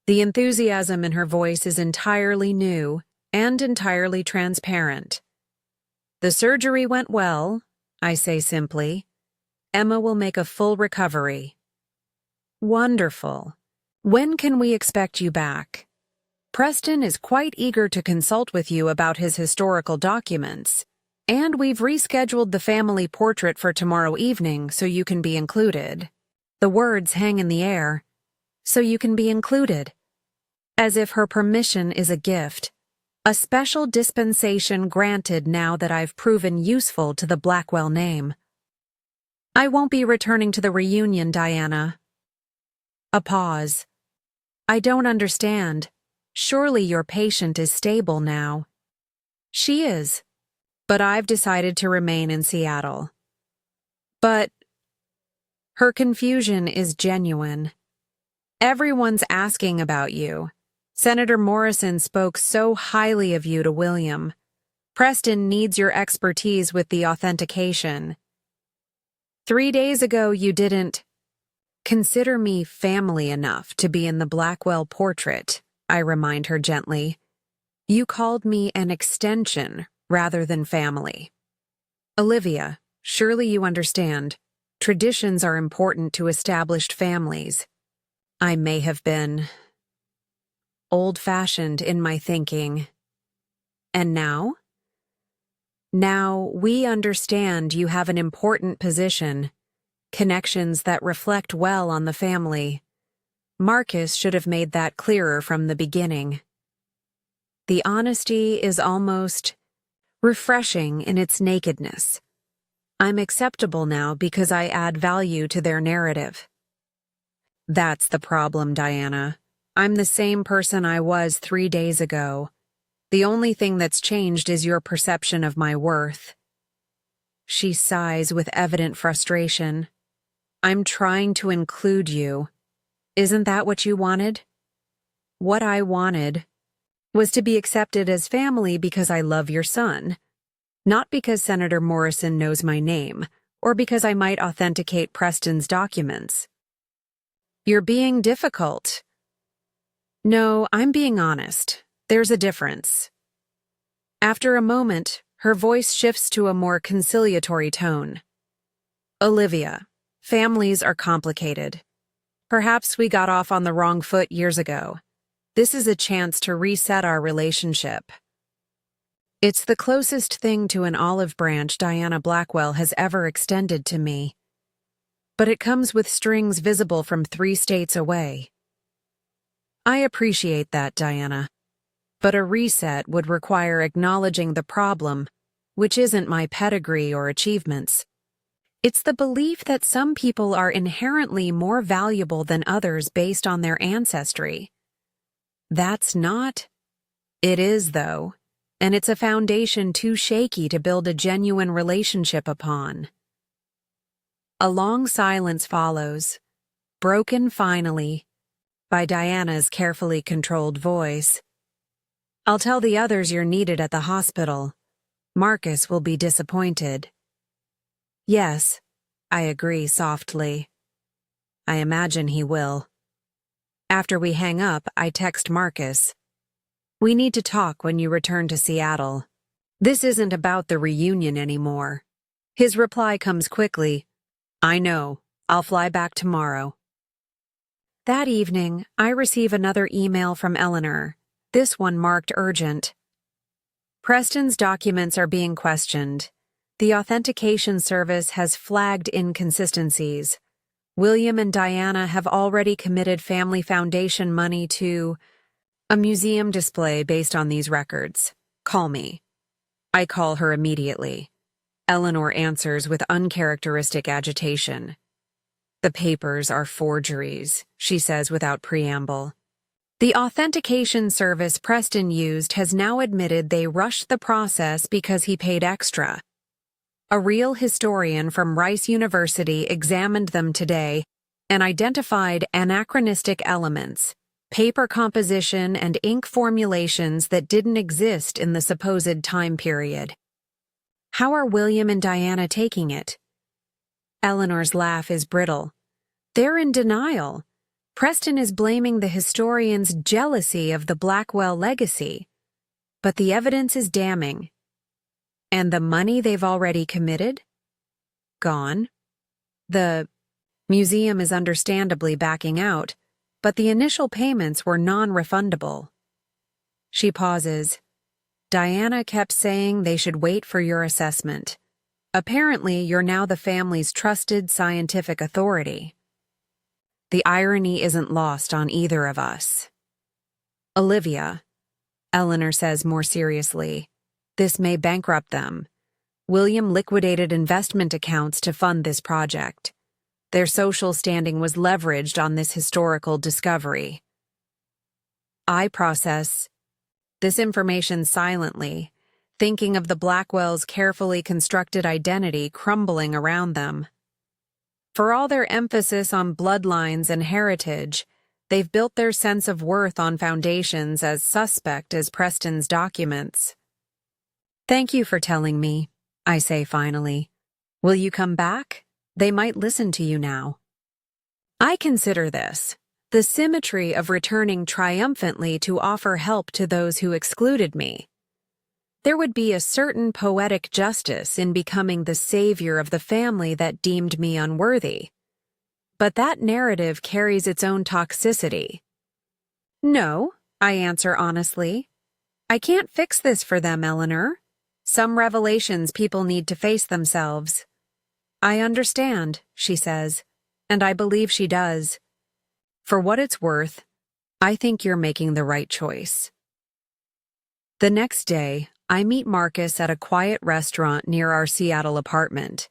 The enthusiasm in her voice is entirely new and entirely transparent. "The surgery went well," I say simply. "Emma will make a full recovery." "Wonderful. When can we expect you back? Preston is quite eager to consult with you about his historical documents, and we've rescheduled the family portrait for tomorrow evening so you can be included." The words hang in the air. So you can be included. As if her permission is a gift, a special dispensation granted now that I've proven useful to the Blackwell name. "I won't be returning to the reunion, Diana." A pause. "I don't understand. Surely your patient is stable now." "She is, but I've decided to remain in Seattle." "But..." Her confusion is genuine. "Everyone's asking about you. Senator Morrison spoke so highly of you to William. Preston needs your expertise with the authentication. 3 days ago you didn't consider me family enough to be in the Blackwell portrait," I remind her gently. "You called me an extension rather than family." "Olivia, surely you understand. Traditions are important to established families. I may have been old-fashioned in my thinking. And now? Now we understand you have an important position, connections that reflect well on the family. Marcus should have made that clearer from the beginning." The honesty is almost refreshing in its nakedness. I'm acceptable now because I add value to their narrative. That's the problem, Diana. I'm the same person I was 3 days ago. The only thing that's changed is your perception of my worth. She sighs with evident frustration. I'm trying to include you. Isn't that what you wanted? What I wanted was to be accepted as family because I love your son. Not because Senator Morrison knows my name, or because I might authenticate Preston's documents. You're being difficult. No, I'm being honest. There's a difference. After a moment, her voice shifts to a more conciliatory tone. Olivia, families are complicated. Perhaps we got off on the wrong foot years ago. This is a chance to reset our relationship. It's the closest thing to an olive branch Diana Blackwell has ever extended to me. But it comes with strings visible from 3 states away. I appreciate that, Diana. But a reset would require acknowledging the problem, which isn't my pedigree or achievements. It's the belief that some people are inherently more valuable than others based on their ancestry. That's not. It is, though, and it's a foundation too shaky to build a genuine relationship upon. A long silence follows, broken finally, by Diana's carefully controlled voice. I'll tell the others you're needed at the hospital. Marcus will be disappointed. Yes, I agree softly. I imagine he will. After we hang up, I text Marcus. We need to talk when you return to Seattle. This isn't about the reunion anymore. His reply comes quickly. I know. I'll fly back tomorrow. That evening, I receive another email from Eleanor, this one marked urgent. Preston's documents are being questioned. The authentication service has flagged inconsistencies. William and Diana have already committed Family Foundation money to a museum display based on these records. Call me. I call her immediately. Eleanor answers with uncharacteristic agitation. The papers are forgeries, she says without preamble. The authentication service Preston used has now admitted they rushed the process because he paid extra. A real historian from Rice University examined them today and identified anachronistic elements, paper composition and ink formulations that didn't exist in the supposed time period. How are William and Diana taking it? Eleanor's laugh is brittle. They're in denial. Preston is blaming the historian's jealousy of the Blackwell legacy. But the evidence is damning. And the money they've already committed? Gone. The museum is understandably backing out, but the initial payments were non-refundable. She pauses. Diana kept saying they should wait for your assessment. Apparently, you're now the family's trusted scientific authority. The irony isn't lost on either of us. Olivia, Eleanor says more seriously, this may bankrupt them. William liquidated investment accounts to fund this project. Their social standing was leveraged on this historical discovery. I process this information silently, thinking of the Blackwells' carefully constructed identity crumbling around them. For all their emphasis on bloodlines and heritage, they've built their sense of worth on foundations as suspect as Preston's documents. Thank you for telling me, I say finally. Will you come back? They might listen to you now. I consider this the symmetry of returning triumphantly to offer help to those who excluded me. There would be a certain poetic justice in becoming the savior of the family that deemed me unworthy. But that narrative carries its own toxicity. No, I answer honestly. I can't fix this for them, Eleanor. Some revelations people need to face themselves. I understand, she says, and I believe she does. For what it's worth, I think you're making the right choice. The next day, I meet Marcus at a quiet restaurant near our Seattle apartment.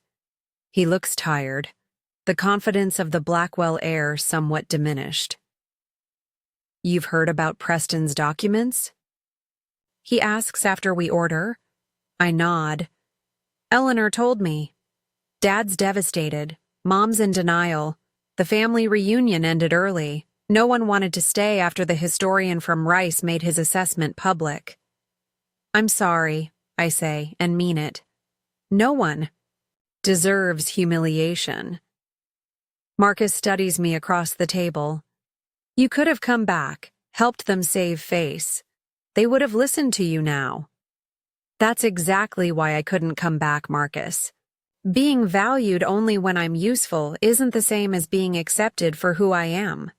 He looks tired, the confidence of the Blackwell heir somewhat diminished. You've heard about Preston's documents? He asks after we order. I nod. Eleanor told me. Dad's devastated. Mom's in denial. The family reunion ended early. No one wanted to stay after the historian from Rice made his assessment public. I'm sorry, I say, and mean it. No one deserves humiliation. Marcus studies me across the table. You could have come back, helped them save face. They would have listened to you now. That's exactly why I couldn't come back, Marcus. Being valued only when I'm useful isn't the same as being accepted for who I am.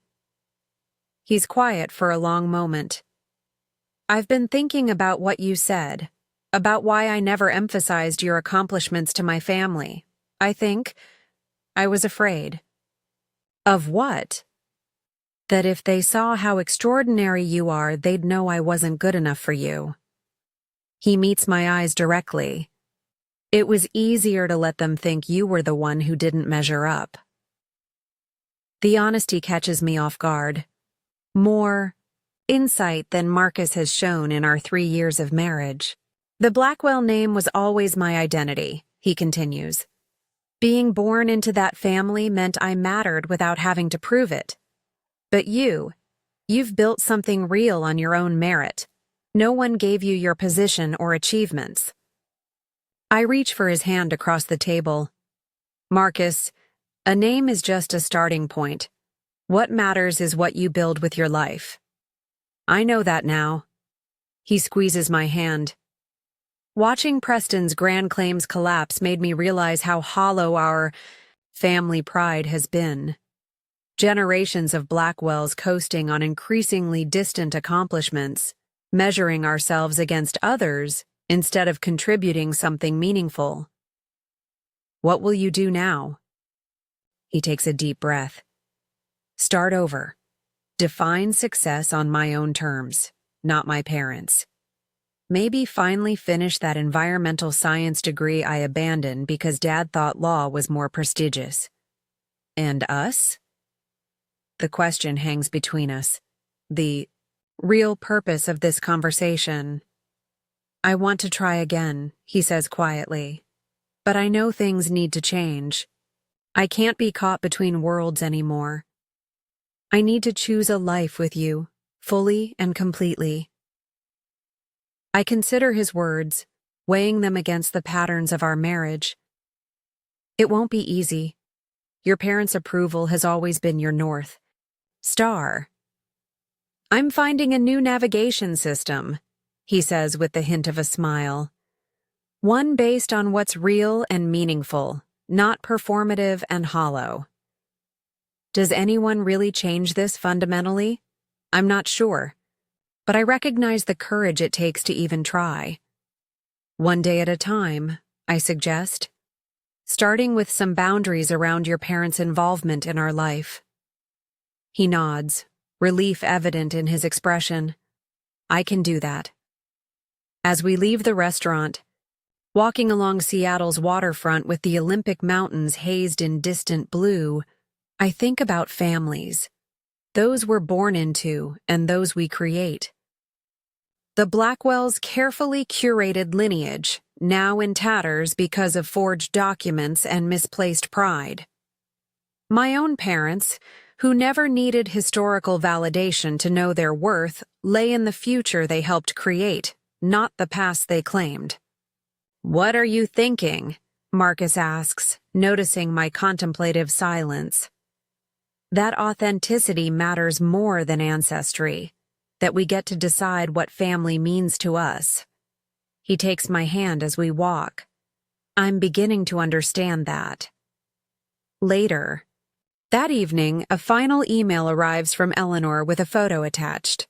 He's quiet for a long moment. I've been thinking about what you said, about why I never emphasized your accomplishments to my family. I think I was afraid. Of what? That if they saw how extraordinary you are, they'd know I wasn't good enough for you. He meets my eyes directly. It was easier to let them think you were the one who didn't measure up. The honesty catches me off guard. More insight than Marcus has shown in our 3 years of marriage. The Blackwell name was always my identity, he continues. Being born into that family meant I mattered without having to prove it. But you've built something real on your own merit. No one gave you your position or achievements. I reach for his hand across the table. Marcus, a name is just a starting point. What matters is what you build with your life. I know that now. He squeezes my hand. Watching Preston's grand claims collapse made me realize how hollow our family pride has been. Generations of Blackwells coasting on increasingly distant accomplishments, measuring ourselves against others instead of contributing something meaningful. What will you do now? He takes a deep breath. Start over. Define success on my own terms, not my parents'. Maybe finally finish that environmental science degree I abandoned because Dad thought law was more prestigious. And us? The question hangs between us. The real purpose of this conversation. I want to try again, he says quietly. But I know things need to change. I can't be caught between worlds anymore. I need to choose a life with you, fully and completely. I consider his words, weighing them against the patterns of our marriage. It won't be easy. Your parents' approval has always been your north star. I'm finding a new navigation system, he says with the hint of a smile. One based on what's real and meaningful, not performative and hollow. Does anyone really change this fundamentally? I'm not sure. But I recognize the courage it takes to even try. One day at a time, I suggest. Starting with some boundaries around your parents' involvement in our life. He nods, relief evident in his expression. I can do that. As we leave the restaurant, walking along Seattle's waterfront with the Olympic Mountains hazed in distant blue, I think about families. Those we're born into and those we create. The Blackwells' carefully curated lineage, now in tatters because of forged documents and misplaced pride. My own parents, who never needed historical validation to know their worth, lay in the future they helped create, not the past they claimed. What are you thinking? Marcus asks, noticing my contemplative silence. That authenticity matters more than ancestry, that we get to decide what family means to us. He takes my hand as we walk. I'm beginning to understand that. Later, that evening, a final email arrives from Eleanor with a photo attached.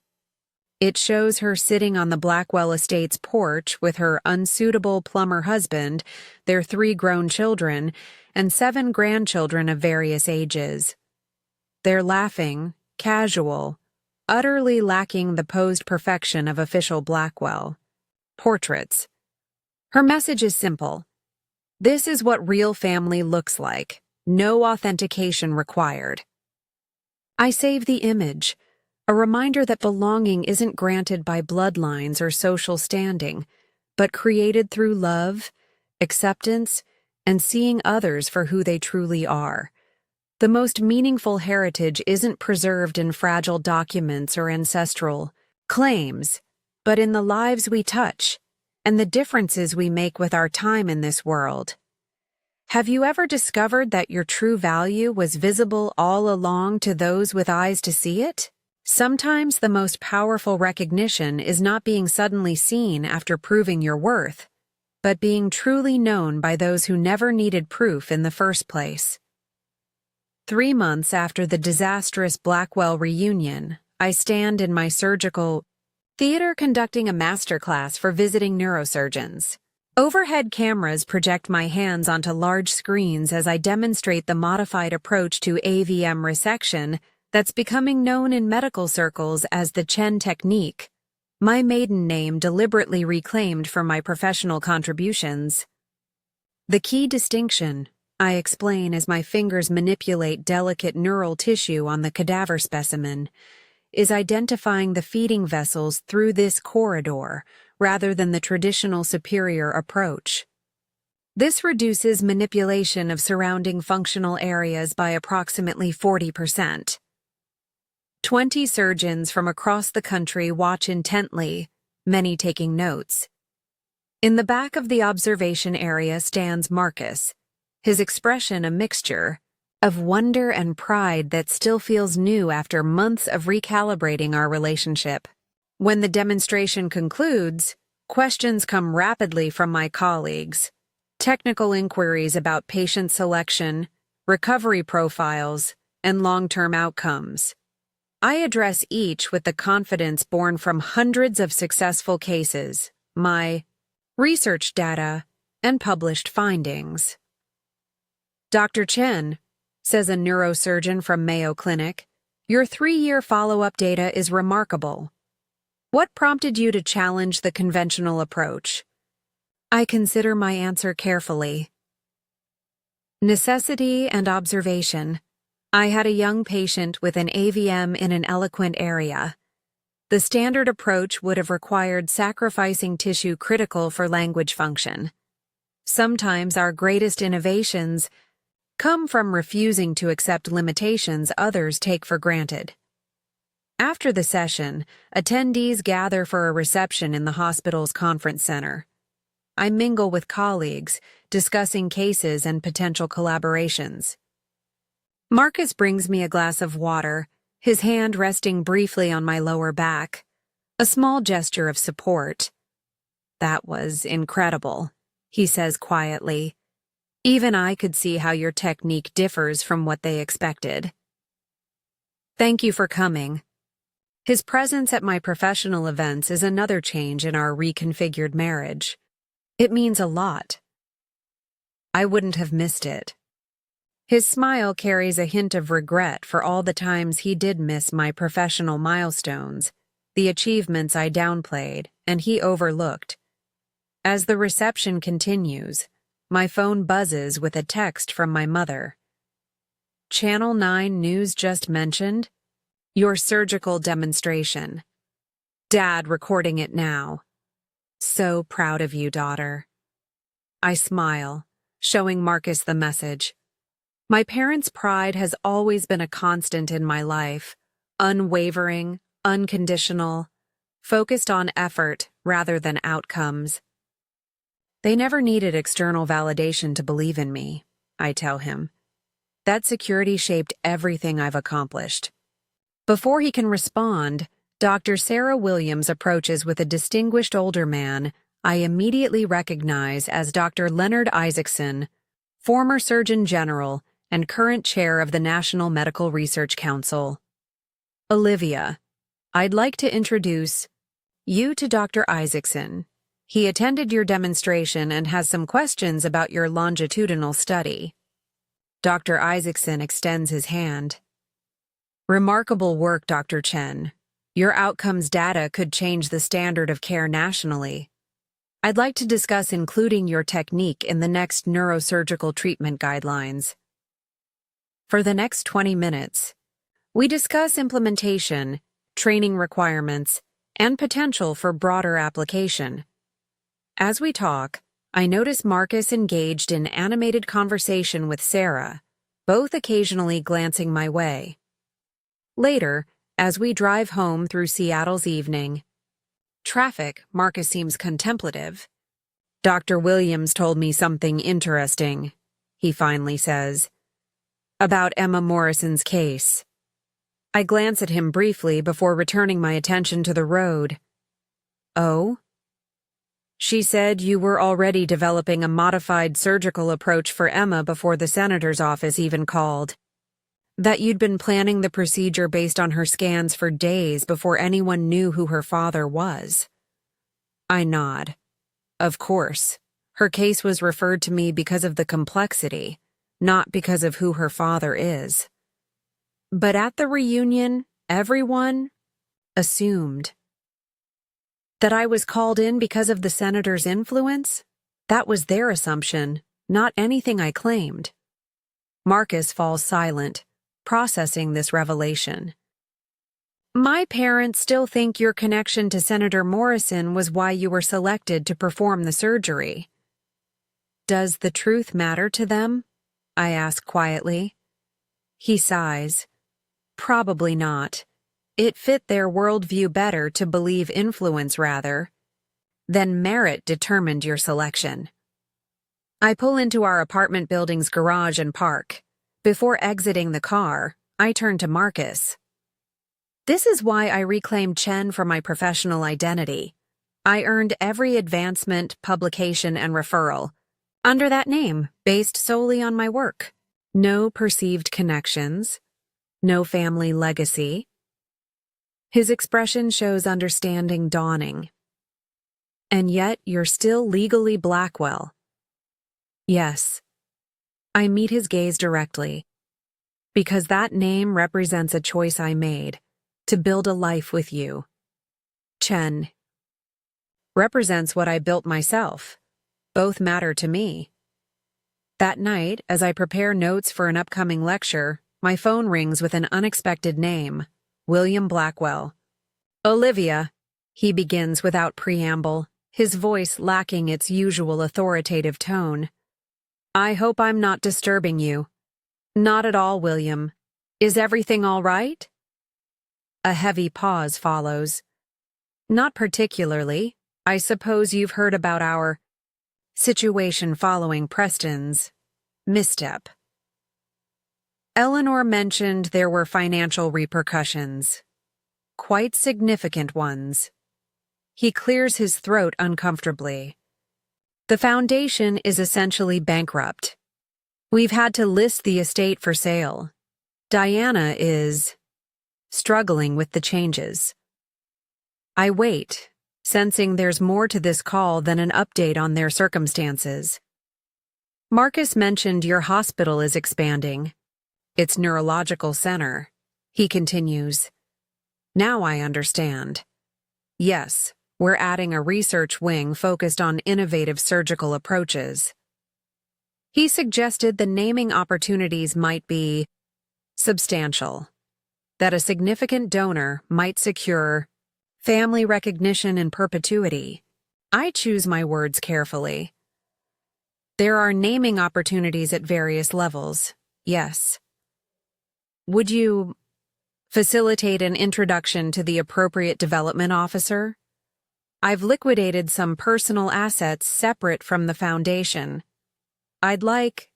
It shows her sitting on the Blackwell estate's porch with her unsuitable plumber husband, their 3 grown children, and 7 grandchildren of various ages. They're laughing, casual, utterly lacking the posed perfection of official Blackwell. Portraits. Her message is simple. This is what real family looks like. No authentication required. I save the image, a reminder that belonging isn't granted by bloodlines or social standing, but created through love, acceptance, and seeing others for who they truly are. The most meaningful heritage isn't preserved in fragile documents or ancestral claims, but in the lives we touch, and the differences we make with our time in this world. Have you ever discovered that your true value was visible all along to those with eyes to see it? Sometimes the most powerful recognition is not being suddenly seen after proving your worth, but being truly known by those who never needed proof in the first place. 3 months after the disastrous Blackwell reunion, I stand in my surgical theater conducting a masterclass for visiting neurosurgeons. Overhead cameras project my hands onto large screens as I demonstrate the modified approach to AVM resection that's becoming known in medical circles as the Chen technique, my maiden name deliberately reclaimed from my professional contributions. The key distinction, I explain as my fingers manipulate delicate neural tissue on the cadaver specimen, is identifying the feeding vessels through this corridor rather than the traditional superior approach. This reduces manipulation of surrounding functional areas by approximately 40%. 20 surgeons from across the country watch intently, many taking notes. In the back of the observation area stands Marcus, his expression a mixture of wonder and pride that still feels new after months of recalibrating our relationship. When the demonstration concludes, questions come rapidly from my colleagues. Technical inquiries about patient selection, recovery profiles, and long-term outcomes. I address each with the confidence born from hundreds of successful cases, my research data, and published findings. Dr. Chen, says a neurosurgeon from Mayo Clinic, your 3-year follow-up data is remarkable. What prompted you to challenge the conventional approach? I consider my answer carefully. Necessity and observation. I had a young patient with an AVM in an eloquent area. The standard approach would have required sacrificing tissue critical for language function. Sometimes our greatest innovations come from refusing to accept limitations others take for granted. After the session, attendees gather for a reception in the hospital's conference center. I mingle with colleagues, discussing cases and potential collaborations. Marcus brings me a glass of water, his hand resting briefly on my lower back, a small gesture of support. That was incredible, he says quietly. Even I could see how your technique differs from what they expected. Thank you for coming. His presence at my professional events is another change in our reconfigured marriage. It means a lot. I wouldn't have missed it. His smile carries a hint of regret for all the times he did miss my professional milestones, the achievements I downplayed and he overlooked. As the reception continues, my phone buzzes with a text from my mother. Channel 9 News just mentioned your surgical demonstration. Dad recording it now. So proud of you, daughter. I smile, showing Marcus the message. My parents' pride has always been a constant in my life, unwavering, unconditional, focused on effort rather than outcomes. They never needed external validation to believe in me, I tell him. That security shaped everything I've accomplished. Before he can respond, Dr. Sarah Williams approaches with a distinguished older man I immediately recognize as Dr. Leonard Isaacson, former Surgeon General and current chair of the National Medical Research Council. Olivia, I'd like to introduce you to Dr. Isaacson. He attended your demonstration and has some questions about your longitudinal study. Dr. Isaacson extends his hand. Remarkable work, Dr. Chen. Your outcomes data could change the standard of care nationally. I'd like to discuss including your technique in the next neurosurgical treatment guidelines. For the next 20 minutes, we discuss implementation, training requirements, and potential for broader application. As we talk, I notice Marcus engaged in animated conversation with Sarah, both occasionally glancing my way. Later, as we drive home through Seattle's evening, traffic, Marcus seems contemplative, Dr. Williams told me something interesting, he finally says, about Emma Morrison's case. I glance at him briefly before returning my attention to the road. Oh? She said you were already developing a modified surgical approach for Emma before the senator's office even called. That you'd been planning the procedure based on her scans for days before anyone knew who her father was. I nod. Of course. Her case was referred to me because of the complexity, not because of who her father is. But at the reunion, everyone assumed that I was called in because of the senator's influence. That was their assumption, not anything I claimed. Marcus falls silent, processing this revelation. My parents still think your connection to Senator Morrison was why you were selected to perform the surgery. Does the truth matter to them? I ask quietly. He sighs. Probably not. It fit their worldview better to believe influence rather than merit determined your selection. I pull into our apartment building's garage and park. Before exiting the car, I turn to Marcus. This is why I reclaimed Chen for my professional identity. I earned every advancement, publication, and referral under that name, based solely on my work. No perceived connections, no family legacy. His expression shows understanding dawning. And yet you're still legally Blackwell. Yes. I meet his gaze directly, because that name represents a choice I made to build a life with you. Chen represents what I built myself. Both matter to me. That night, as I prepare notes for an upcoming lecture, my phone rings with an unexpected name, William Blackwell. Olivia, he begins without preamble, his voice lacking its usual authoritative tone. I hope I'm not disturbing you. Not at all, William. Is everything all right? A heavy pause follows. Not particularly. I suppose you've heard about our situation following Preston's misstep. Eleanor mentioned there were financial repercussions. Quite significant ones. He clears his throat uncomfortably. The foundation is essentially bankrupt. We've had to list the estate for sale. Diana is struggling with the changes. I wait, sensing there's more to this call than an update on their circumstances. Marcus mentioned your hospital is expanding. Its neurological center. He continues. Now I understand. Yes, we're adding a research wing focused on innovative surgical approaches. He suggested the naming opportunities might be substantial, that a significant donor might secure family recognition in perpetuity. I choose my words carefully. There are naming opportunities at various levels, yes. Would you facilitate an introduction to the appropriate development officer? I've liquidated some personal assets separate from the foundation. I'd like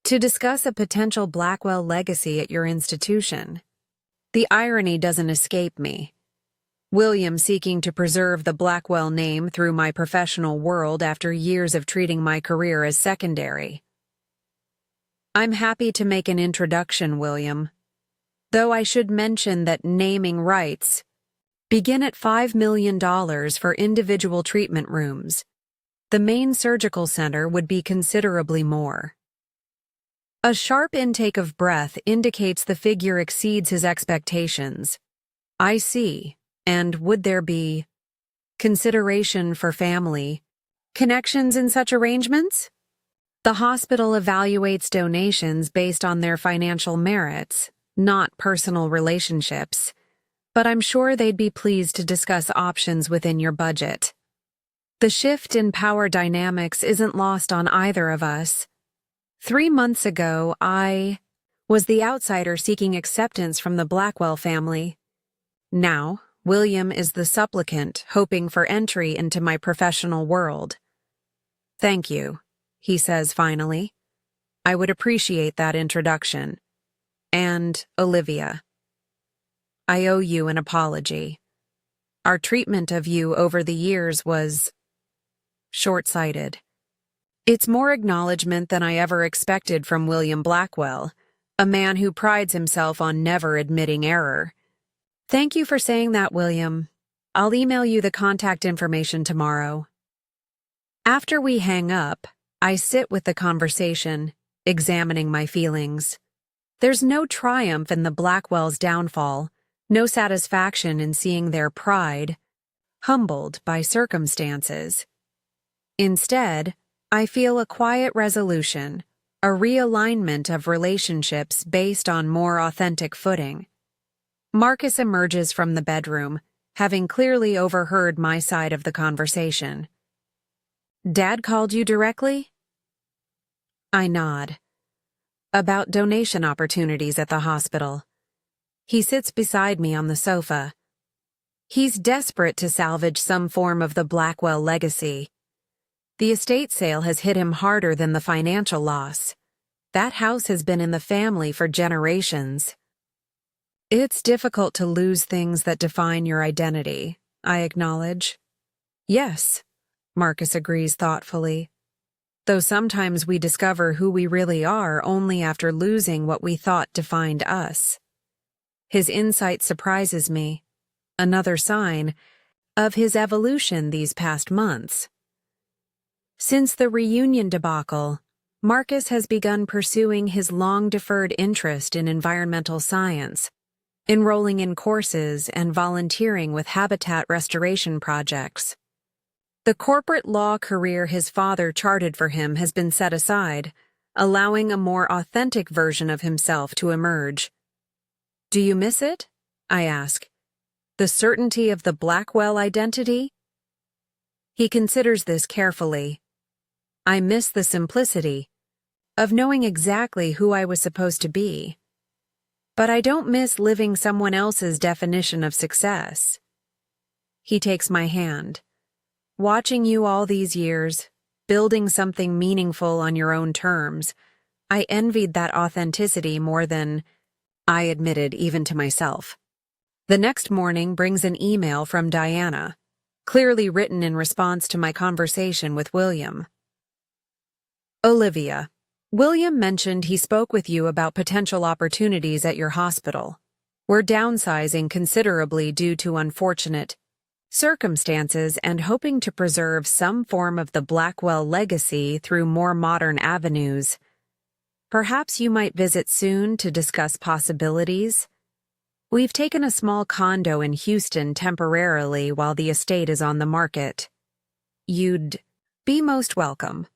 to discuss a potential Blackwell legacy at your institution. The irony doesn't escape me. William seeking to preserve the Blackwell name through my professional world after years of treating my career as secondary. I'm happy to make an introduction, William. Though I should mention that naming rights begin at $5 million for individual treatment rooms. The main surgical center would be considerably more. A sharp intake of breath indicates the figure exceeds his expectations. I see. And would there be consideration for family connections in such arrangements? The hospital evaluates donations based on their financial merits, not personal relationships, but I'm sure they'd be pleased to discuss options within your budget. The shift in power dynamics isn't lost on either of us. 3 months ago, I was the outsider seeking acceptance from the Blackwell family. Now, William is the supplicant hoping for entry into my professional world. Thank you, he says finally. I would appreciate that introduction. And, Olivia, I owe you an apology. Our treatment of you over the years was short-sighted. It's more acknowledgement than I ever expected from William Blackwell, a man who prides himself on never admitting error. Thank you for saying that, William. I'll email you the contact information tomorrow. After we hang up, I sit with the conversation, examining my feelings. There's no triumph in the Blackwells' downfall, no satisfaction in seeing their pride humbled by circumstances. Instead, I feel a quiet resolution, a realignment of relationships based on more authentic footing. Marcus emerges from the bedroom, having clearly overheard my side of the conversation. Dad called you directly? I nod. About donation opportunities at the hospital. He sits beside me on the sofa. He's desperate to salvage some form of the Blackwell legacy. The estate sale has hit him harder than the financial loss. That house has been in the family for generations. It's difficult to lose things that define your identity, I acknowledge. Yes, Marcus agrees thoughtfully. Though sometimes we discover who we really are only after losing what we thought defined us. His insight surprises me, another sign of his evolution these past months. Since the reunion debacle, Marcus has begun pursuing his long-deferred interest in environmental science, enrolling in courses and volunteering with habitat restoration projects. The corporate law career his father charted for him has been set aside, allowing a more authentic version of himself to emerge. Do you miss it? I ask. The certainty of the Blackwell identity? He considers this carefully. I miss the simplicity of knowing exactly who I was supposed to be. But I don't miss living someone else's definition of success. He takes my hand. Watching you all these years, building something meaningful on your own terms, I envied that authenticity more than I admitted even to myself. The next morning brings an email from Diana, clearly written in response to my conversation with William. Olivia, William mentioned he spoke with you about potential opportunities at your hospital. We're downsizing considerably due to unfortunate circumstances and hoping to preserve some form of the Blackwell legacy through more modern avenues. Perhaps you might visit soon to discuss possibilities. We've taken a small condo in Houston temporarily while the estate is on the market. You'd be most welcome.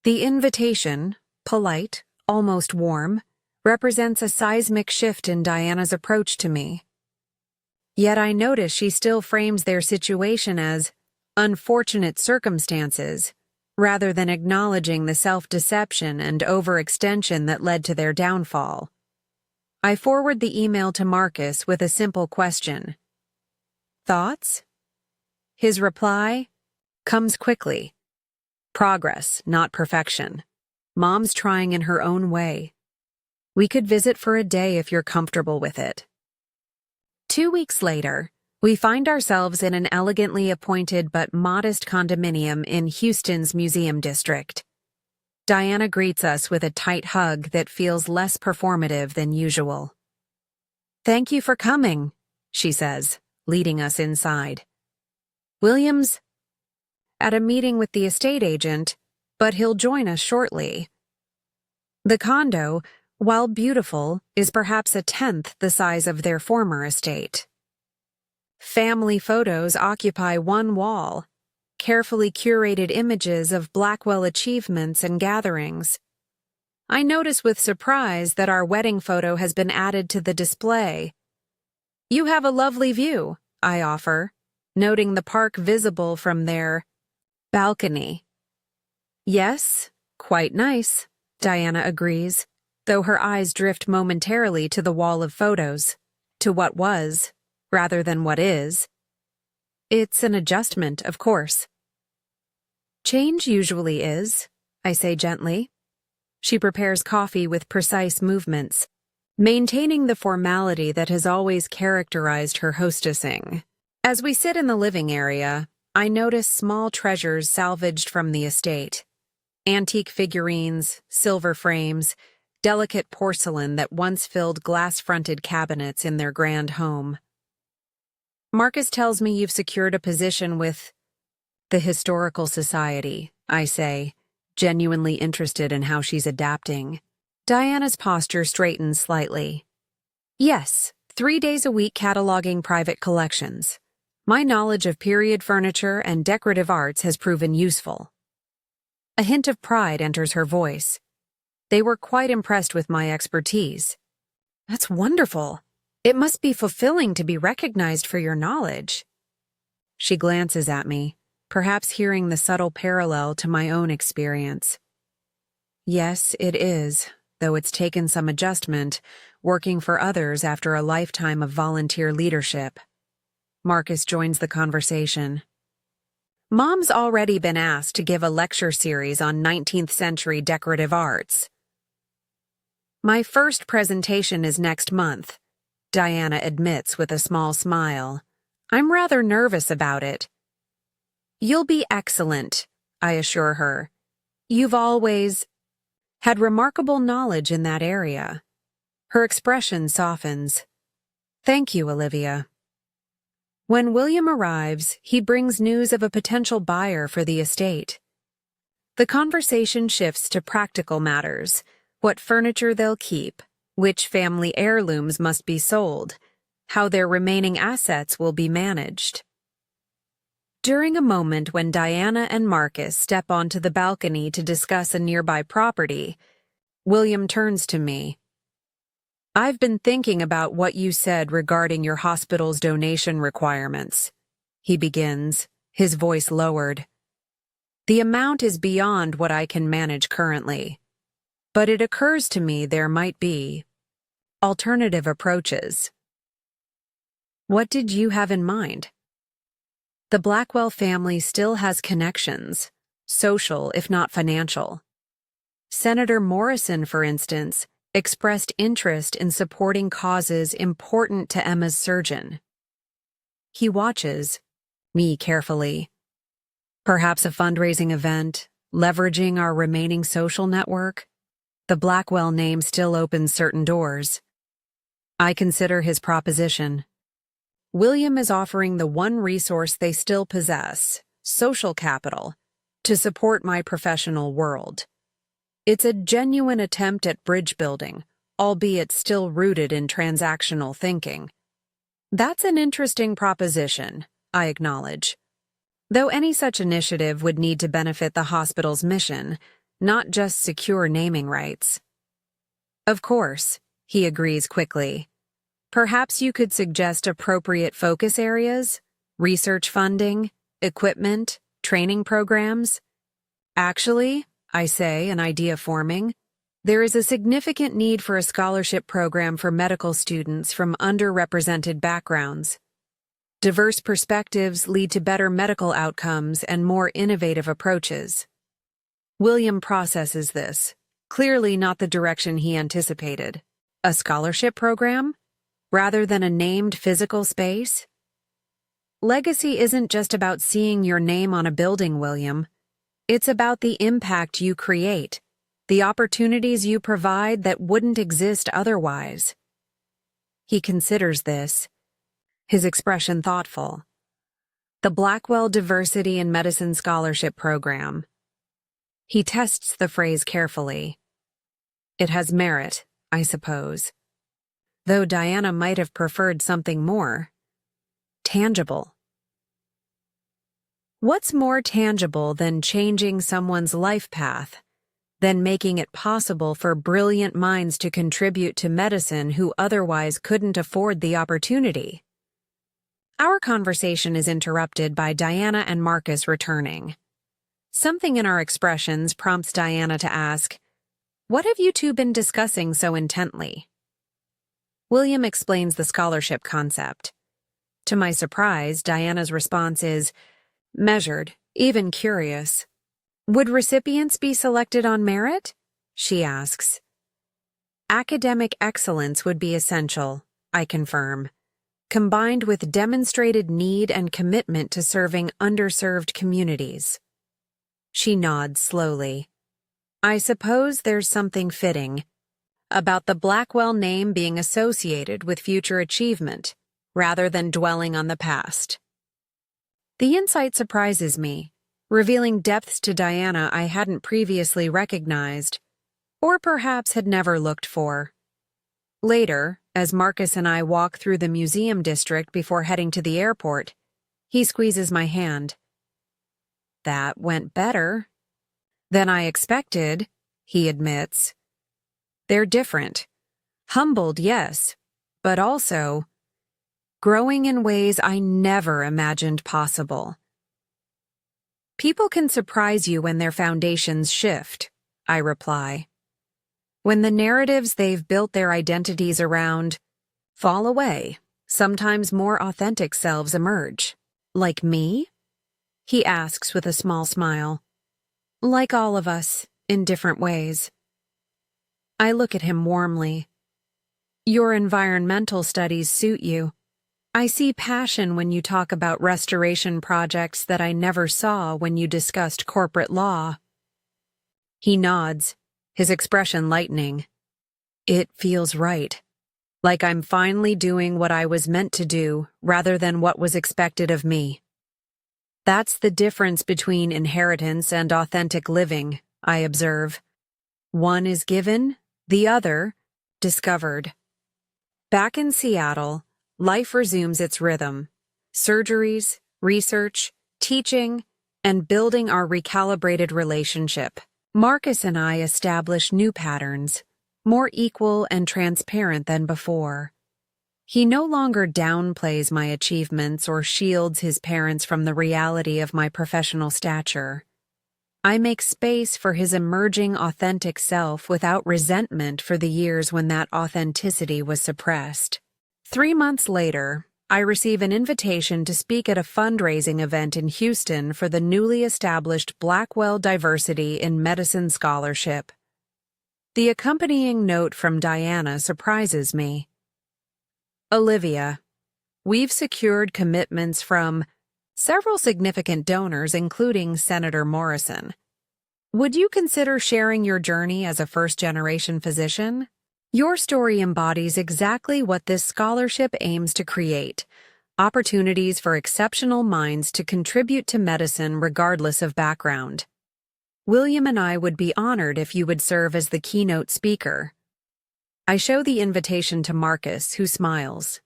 The invitation, polite, almost warm, represents a seismic shift in Diana's approach to me. Yet I notice she still frames their situation as unfortunate circumstances, rather than acknowledging the self-deception and overextension that led to their downfall. I forward the email to Marcus with a simple question. Thoughts? His reply comes quickly. Progress, not perfection. Mom's trying in her own way. We could visit for a day if you're comfortable with it. 2 weeks later, we find ourselves in an elegantly appointed but modest condominium in Houston's Museum District. Diana greets us with a tight hug that feels less performative than usual. Thank you for coming, she says, leading us inside. William's at a meeting with the estate agent, but he'll join us shortly. The condo, while beautiful, is perhaps 1/10 the size of their former estate. Family photos occupy one wall, carefully curated images of Blackwell achievements and gatherings. I notice with surprise that our wedding photo has been added to the display. You have a lovely view, I offer, noting the park visible from their balcony. Yes, quite nice, Diana agrees, though her eyes drift momentarily to the wall of photos, to what was, rather than what is. It's an adjustment, of course. Change usually is, I say gently. She prepares coffee with precise movements, maintaining the formality that has always characterized her hostessing. As we sit in the living area, I notice small treasures salvaged from the estate. Antique figurines, silver frames, delicate porcelain that once filled glass-fronted cabinets in their grand home. Marcus tells me you've secured a position with the Historical Society, I say, genuinely interested in how she's adapting. Diana's posture straightens slightly. Yes, 3 days a week cataloging private collections. My knowledge of period furniture and decorative arts has proven useful. A hint of pride enters her voice. They were quite impressed with my expertise. That's wonderful. It must be fulfilling to be recognized for your knowledge. She glances at me, perhaps hearing the subtle parallel to my own experience. Yes, it is, though it's taken some adjustment, working for others after a lifetime of volunteer leadership. Marcus joins the conversation. Mom's already been asked to give a lecture series on 19th century decorative arts. My first presentation is next month, Diana admits with a small smile. I'm rather nervous about it. You'll be excellent, I assure her. You've always had remarkable knowledge in that area. Her expression softens. Thank you, Olivia. When William arrives, he brings news of a potential buyer for the estate. The conversation shifts to practical matters, what furniture they'll keep, which family heirlooms must be sold, how their remaining assets will be managed. During a moment when Diana and Marcus step onto the balcony to discuss a nearby property, William turns to me. I've been thinking about what you said regarding your hospital's donation requirements, he begins, his voice lowered. The amount is beyond what I can manage currently, but it occurs to me there might be alternative approaches. What did you have in mind? The Blackwell family still has connections, social if not financial. Senator Morrison, for instance, expressed interest in supporting causes important to Emma's surgeon. He watches me carefully. Perhaps a fundraising event, leveraging our remaining social network. The Blackwell name still opens certain doors. I consider his proposition. William is offering the one resource they still possess, social capital, to support my professional world. It's a genuine attempt at bridge building, albeit still rooted in transactional thinking. That's an interesting proposition, I acknowledge. Though any such initiative would need to benefit the hospital's mission, not just secure naming rights. Of course, he agrees quickly. Perhaps you could suggest appropriate focus areas, research funding, equipment, training programs. Actually, I say, an idea forming, there is a significant need for a scholarship program for medical students from underrepresented backgrounds. Diverse perspectives lead to better medical outcomes and more innovative approaches. William processes this, clearly not the direction he anticipated. A scholarship program? Rather than a named physical space? Legacy isn't just about seeing your name on a building, William. It's about the impact you create, the opportunities you provide that wouldn't exist otherwise. He considers this, his expression thoughtful. The Blackwell Diversity in Medicine Scholarship Program. He tests the phrase carefully. It has merit, I suppose. Though Diana might have preferred something more tangible. What's more tangible than changing someone's life path, than making it possible for brilliant minds to contribute to medicine who otherwise couldn't afford the opportunity? Our conversation is interrupted by Diana and Marcus returning. Something in our expressions prompts Diana to ask, "What have you two been discussing so intently?" William explains the scholarship concept. To my surprise, Diana's response is measured, even curious. Would recipients be selected on merit? She asks. Academic excellence would be essential, I confirm, combined with demonstrated need and commitment to serving underserved communities. She nods slowly. I suppose there's something fitting about the Blackwell name being associated with future achievement, rather than dwelling on the past. The insight surprises me, revealing depths to Diana I hadn't previously recognized, or perhaps had never looked for. Later, as Marcus and I walk through the museum district before heading to the airport, he squeezes my hand. That went better than I expected, he admits. They're different. Humbled, yes, but also growing in ways I never imagined possible. People can surprise you when their foundations shift, I reply. When the narratives they've built their identities around fall away, sometimes more authentic selves emerge. Like me? He asks with a small smile. Like all of us, in different ways. I look at him warmly. Your environmental studies suit you. I see passion when you talk about restoration projects that I never saw when you discussed corporate law. He nods, his expression lightening. It feels right. Like I'm finally doing what I was meant to do rather than what was expected of me. That's the difference between inheritance and authentic living, I observe. One is given, the other, discovered. Back in Seattle, life resumes its rhythm. Surgeries, research, teaching, and building our recalibrated relationship. Marcus and I establish new patterns, more equal and transparent than before. He no longer downplays my achievements or shields his parents from the reality of my professional stature. I make space for his emerging authentic self without resentment for the years when that authenticity was suppressed. 3 months later, I receive an invitation to speak at a fundraising event in Houston for the newly established Blackwell Diversity in Medicine Scholarship. The accompanying note from Diana surprises me. Olivia, we've secured commitments from several significant donors, including Senator Morrison. Would you consider sharing your journey as a first-generation physician? Your story embodies exactly what this scholarship aims to create: opportunities for exceptional minds to contribute to medicine regardless of background. William and I would be honored if you would serve as the keynote speaker. I show the invitation to Marcus, who smiles.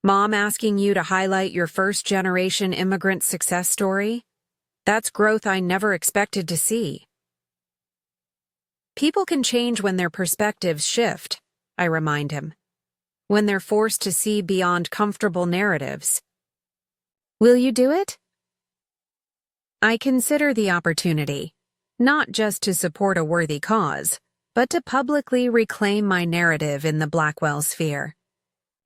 Mom asking you to highlight your first-generation immigrant success story? That's growth I never expected to see. People can change when their perspectives shift, I remind him. When they're forced to see beyond comfortable narratives. Will you do it? I consider the opportunity, not just to support a worthy cause, but to publicly reclaim my narrative in the Blackwell sphere.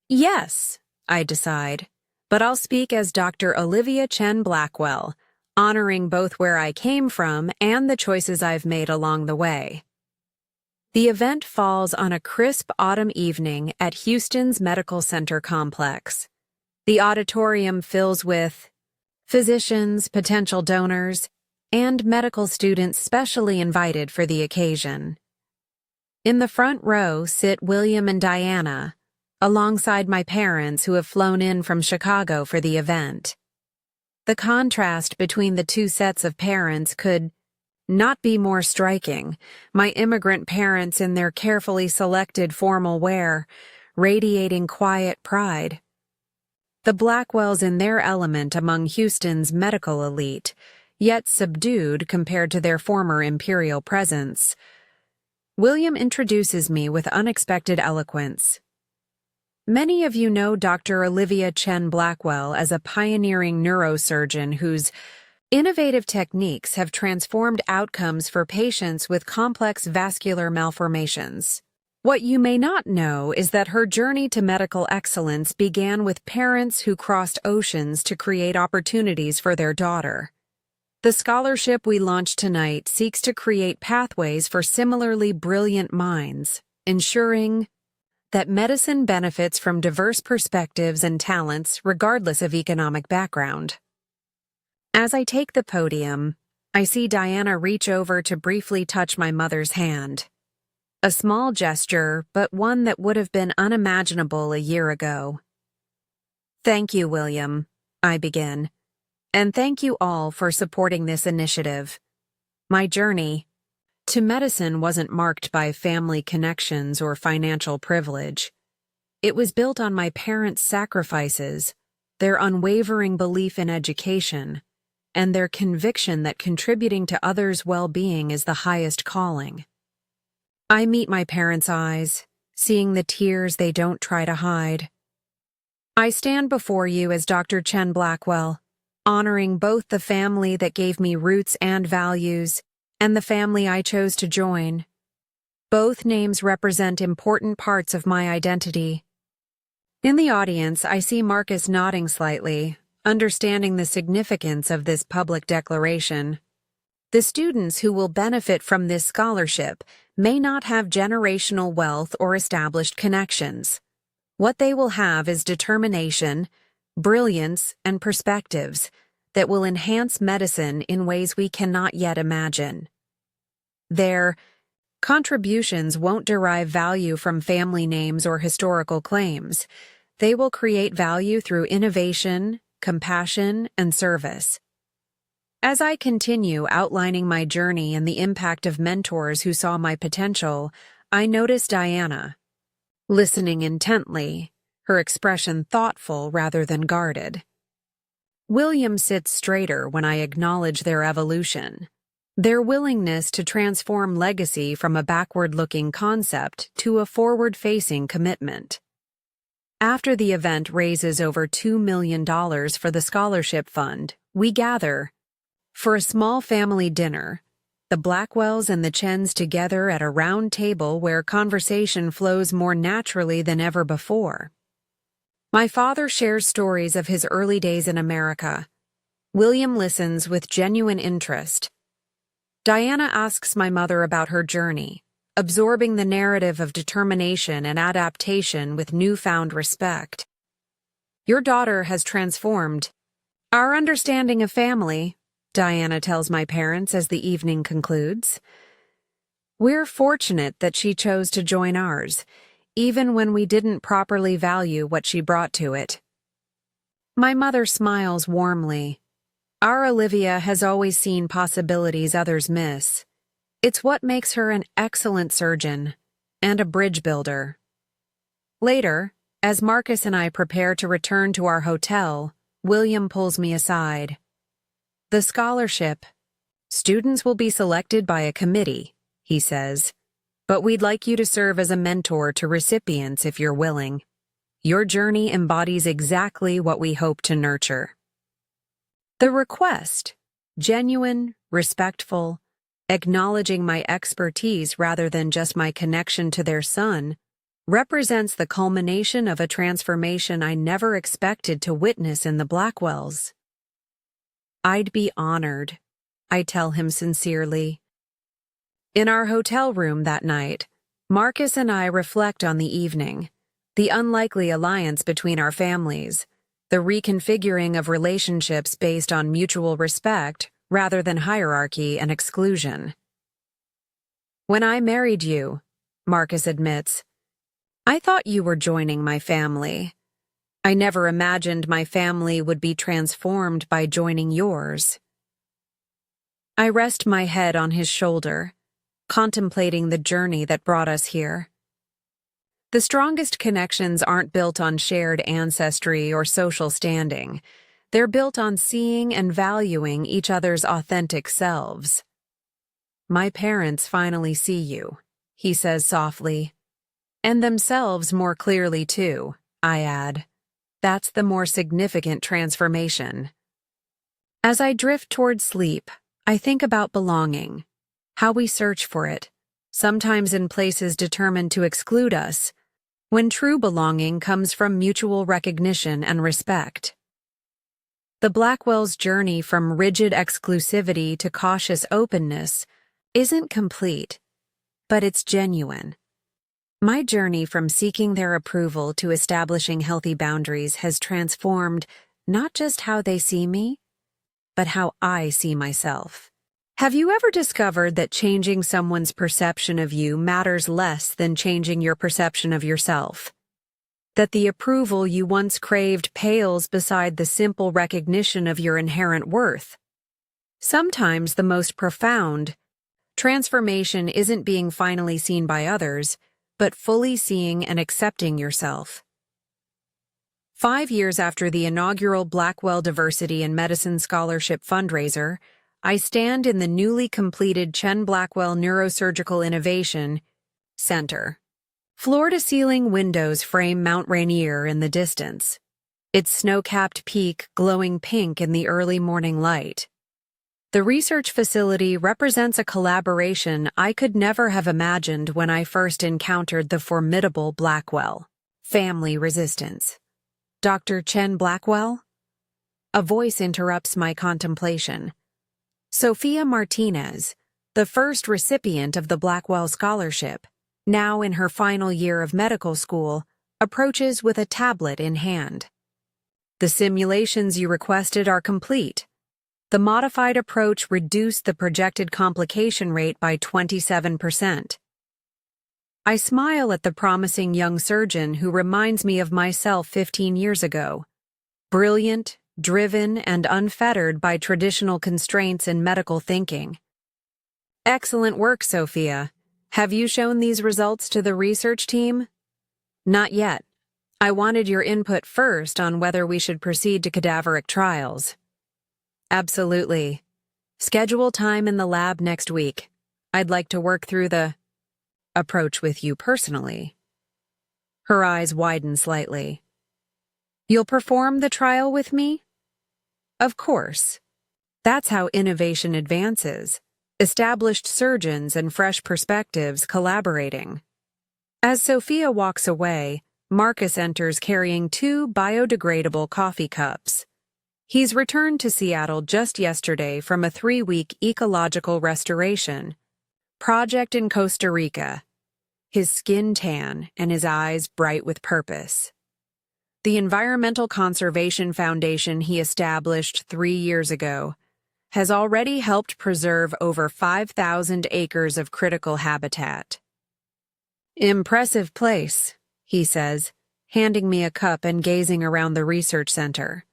Yes, I decide, but I'll speak as Dr. Olivia Chen Blackwell, honoring both where I came from and the choices I've made along the way. The event falls on a crisp autumn evening at Houston's Medical Center complex. The auditorium fills with physicians, potential donors, and medical students specially invited for the occasion. In the front row sit William and Diana, alongside my parents who have flown in from Chicago for the event. The contrast between the two sets of parents could not be more striking. My immigrant parents in their carefully selected formal wear, radiating quiet pride. The Blackwells in their element among Houston's medical elite, yet subdued compared to their former imperial presence. William introduces me with unexpected eloquence. Many of you know Dr. Olivia Chen Blackwell as a pioneering neurosurgeon whose innovative techniques have transformed outcomes for patients with complex vascular malformations. What you may not know is that her journey to medical excellence began with parents who crossed oceans to create opportunities for their daughter. The scholarship we launched tonight seeks to create pathways for similarly brilliant minds, ensuring that medicine benefits from diverse perspectives and talents regardless of economic background. As I take the podium, I see Diana reach over to briefly touch my mother's hand. A small gesture, but one that would have been unimaginable a year ago. "Thank you, William," I begin. "And thank you all for supporting this initiative. My journey to medicine wasn't marked by family connections or financial privilege. It was built on my parents' sacrifices, their unwavering belief in education, and their conviction that contributing to others' well-being is the highest calling." I meet my parents' eyes, seeing the tears they don't try to hide. "I stand before you as Dr. Chen Blackwell, honoring both the family that gave me roots and values, and the family I chose to join. Both names represent important parts of my identity." In the audience, I see Marcus nodding slightly, understanding the significance of this public declaration. The students who will benefit from this scholarship may not have generational wealth or established connections. What they will have is determination, brilliance, and perspectives that will enhance medicine in ways we cannot yet imagine. Their contributions won't derive value from family names or historical claims. They will create value through innovation, compassion, and service. As I continue outlining my journey and the impact of mentors who saw my potential, I notice Diana, listening intently, her expression thoughtful rather than guarded. William sits straighter when I acknowledge their evolution, their willingness to transform legacy from a backward-looking concept to a forward-facing commitment. After the event raises over $2 million for the scholarship fund, we gather for a small family dinner, the Blackwells and the Chens together at a round table where conversation flows more naturally than ever before. My father shares stories of his early days in America. William listens with genuine interest. Diana asks my mother about her journey, absorbing the narrative of determination and adaptation with newfound respect. "Your daughter has transformed our understanding of family," Diana tells my parents as the evening concludes. "We're fortunate that she chose to join ours, even when we didn't properly value what she brought to it." My mother smiles warmly. "Our Olivia has always seen possibilities others miss. It's what makes her an excellent surgeon and a bridge builder." Later, as Marcus and I prepare to return to our hotel, William pulls me aside. "The scholarship. Students will be selected by a committee," he says, "but we'd like you to serve as a mentor to recipients if you're willing. Your journey embodies exactly what we hope to nurture." The request, genuine, respectful, acknowledging my expertise rather than just my connection to their son, represents the culmination of a transformation I never expected to witness in the Blackwells. "I'd be honored," I tell him sincerely. In our hotel room that night, Marcus and I reflect on the evening, the unlikely alliance between our families, the reconfiguring of relationships based on mutual respect rather than hierarchy and exclusion. "When I married you," Marcus admits, "I thought you were joining my family. I never imagined my family would be transformed by joining yours." I rest my head on his shoulder, contemplating the journey that brought us here. The strongest connections aren't built on shared ancestry or social standing. They're built on seeing and valuing each other's authentic selves. "My parents finally see you," he says softly. "And themselves more clearly too," I add. "That's the more significant transformation." As I drift toward sleep, I think about belonging, how we search for it, sometimes in places determined to exclude us, when true belonging comes from mutual recognition and respect. The Blackwells' journey from rigid exclusivity to cautious openness isn't complete, but it's genuine. My journey from seeking their approval to establishing healthy boundaries has transformed not just how they see me, but how I see myself. Have you ever discovered that changing someone's perception of you matters less than changing your perception of yourself? That the approval you once craved pales beside the simple recognition of your inherent worth? Sometimes the most profound transformation isn't being finally seen by others, but fully seeing and accepting yourself. 5 years after the inaugural Blackwell Diversity in Medicine Scholarship fundraiser, I stand in the newly completed Chen Blackwell Neurosurgical Innovation Center. Floor-to-ceiling windows frame Mount Rainier in the distance, its snow-capped peak glowing pink in the early morning light. The research facility represents a collaboration I could never have imagined when I first encountered the formidable Blackwell family resistance. Dr. Chen Blackwell? A voice interrupts my contemplation. Sophia Martinez, the first recipient of the Blackwell Scholarship, now in her final year of medical school, approaches with a tablet in hand. The simulations you requested are complete. The modified approach reduced the projected complication rate by 27%. I smile at the promising young surgeon who reminds me of myself 15 years ago. Brilliant, driven, and unfettered by traditional constraints in medical thinking. Excellent work, Sophia. Have you shown these results to the research team? Not yet. I wanted your input first on whether we should proceed to cadaveric trials. Absolutely. Schedule time in the lab next week. I'd like to work through the approach with you personally. Her eyes widen slightly. You'll perform the trial with me? Of course. That's how innovation advances. Established surgeons and fresh perspectives collaborating. As Sophia walks away, Marcus enters carrying 2 biodegradable coffee cups. He's returned to Seattle just yesterday from a 3-week ecological restoration project in Costa Rica, his skin tan and his eyes bright with purpose. The Environmental Conservation Foundation he established 3 years ago has already helped preserve over 5,000 acres of critical habitat. Impressive place, he says, handing me a cup and gazing around the research center.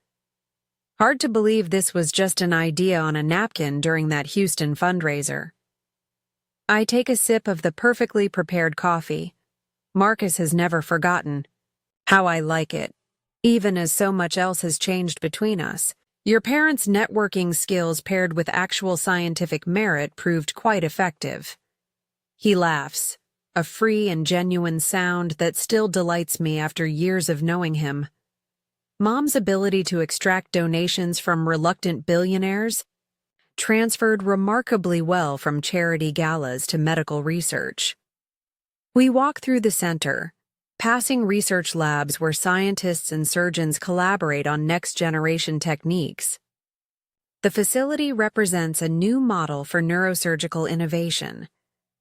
Hard to believe this was just an idea on a napkin during that Houston fundraiser. I take a sip of the perfectly prepared coffee. Marcus has never forgotten how I like it, even as so much else has changed between us. Your parents' networking skills paired with actual scientific merit proved quite effective. He laughs, a free and genuine sound that still delights me after years of knowing him. Mom's ability to extract donations from reluctant billionaires transferred remarkably well from charity galas to medical research. We walk through the center, passing research labs where scientists and surgeons collaborate on next-generation techniques. The facility represents a new model for neurosurgical innovation,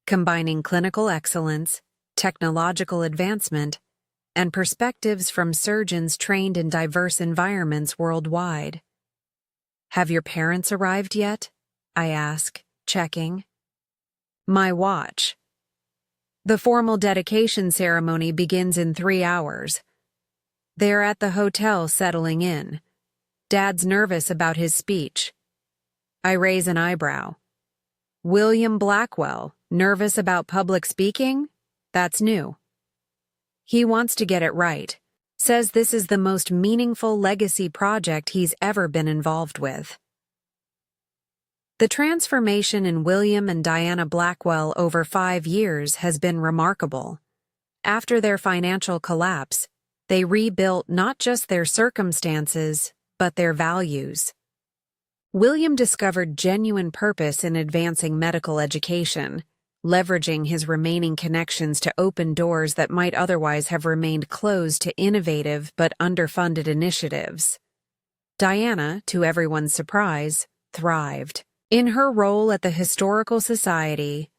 combining clinical excellence, technological advancement, and perspectives from surgeons trained in diverse environments worldwide. Have your parents arrived yet? I ask, checking. My watch. The formal dedication ceremony begins in 3 hours. They're at the hotel settling in. Dad's nervous about his speech. I raise an eyebrow. William Blackwell, nervous about public speaking? That's new. He wants to get it right. Says this is the most meaningful legacy project he's ever been involved with. The transformation in William and Diana Blackwell over 5 years has been remarkable. After their financial collapse, they rebuilt not just their circumstances, but their values. William discovered genuine purpose in advancing medical education, leveraging his remaining connections to open doors that might otherwise have remained closed to innovative but underfunded initiatives. Diana, to everyone's surprise, thrived. In her role at the Historical Society,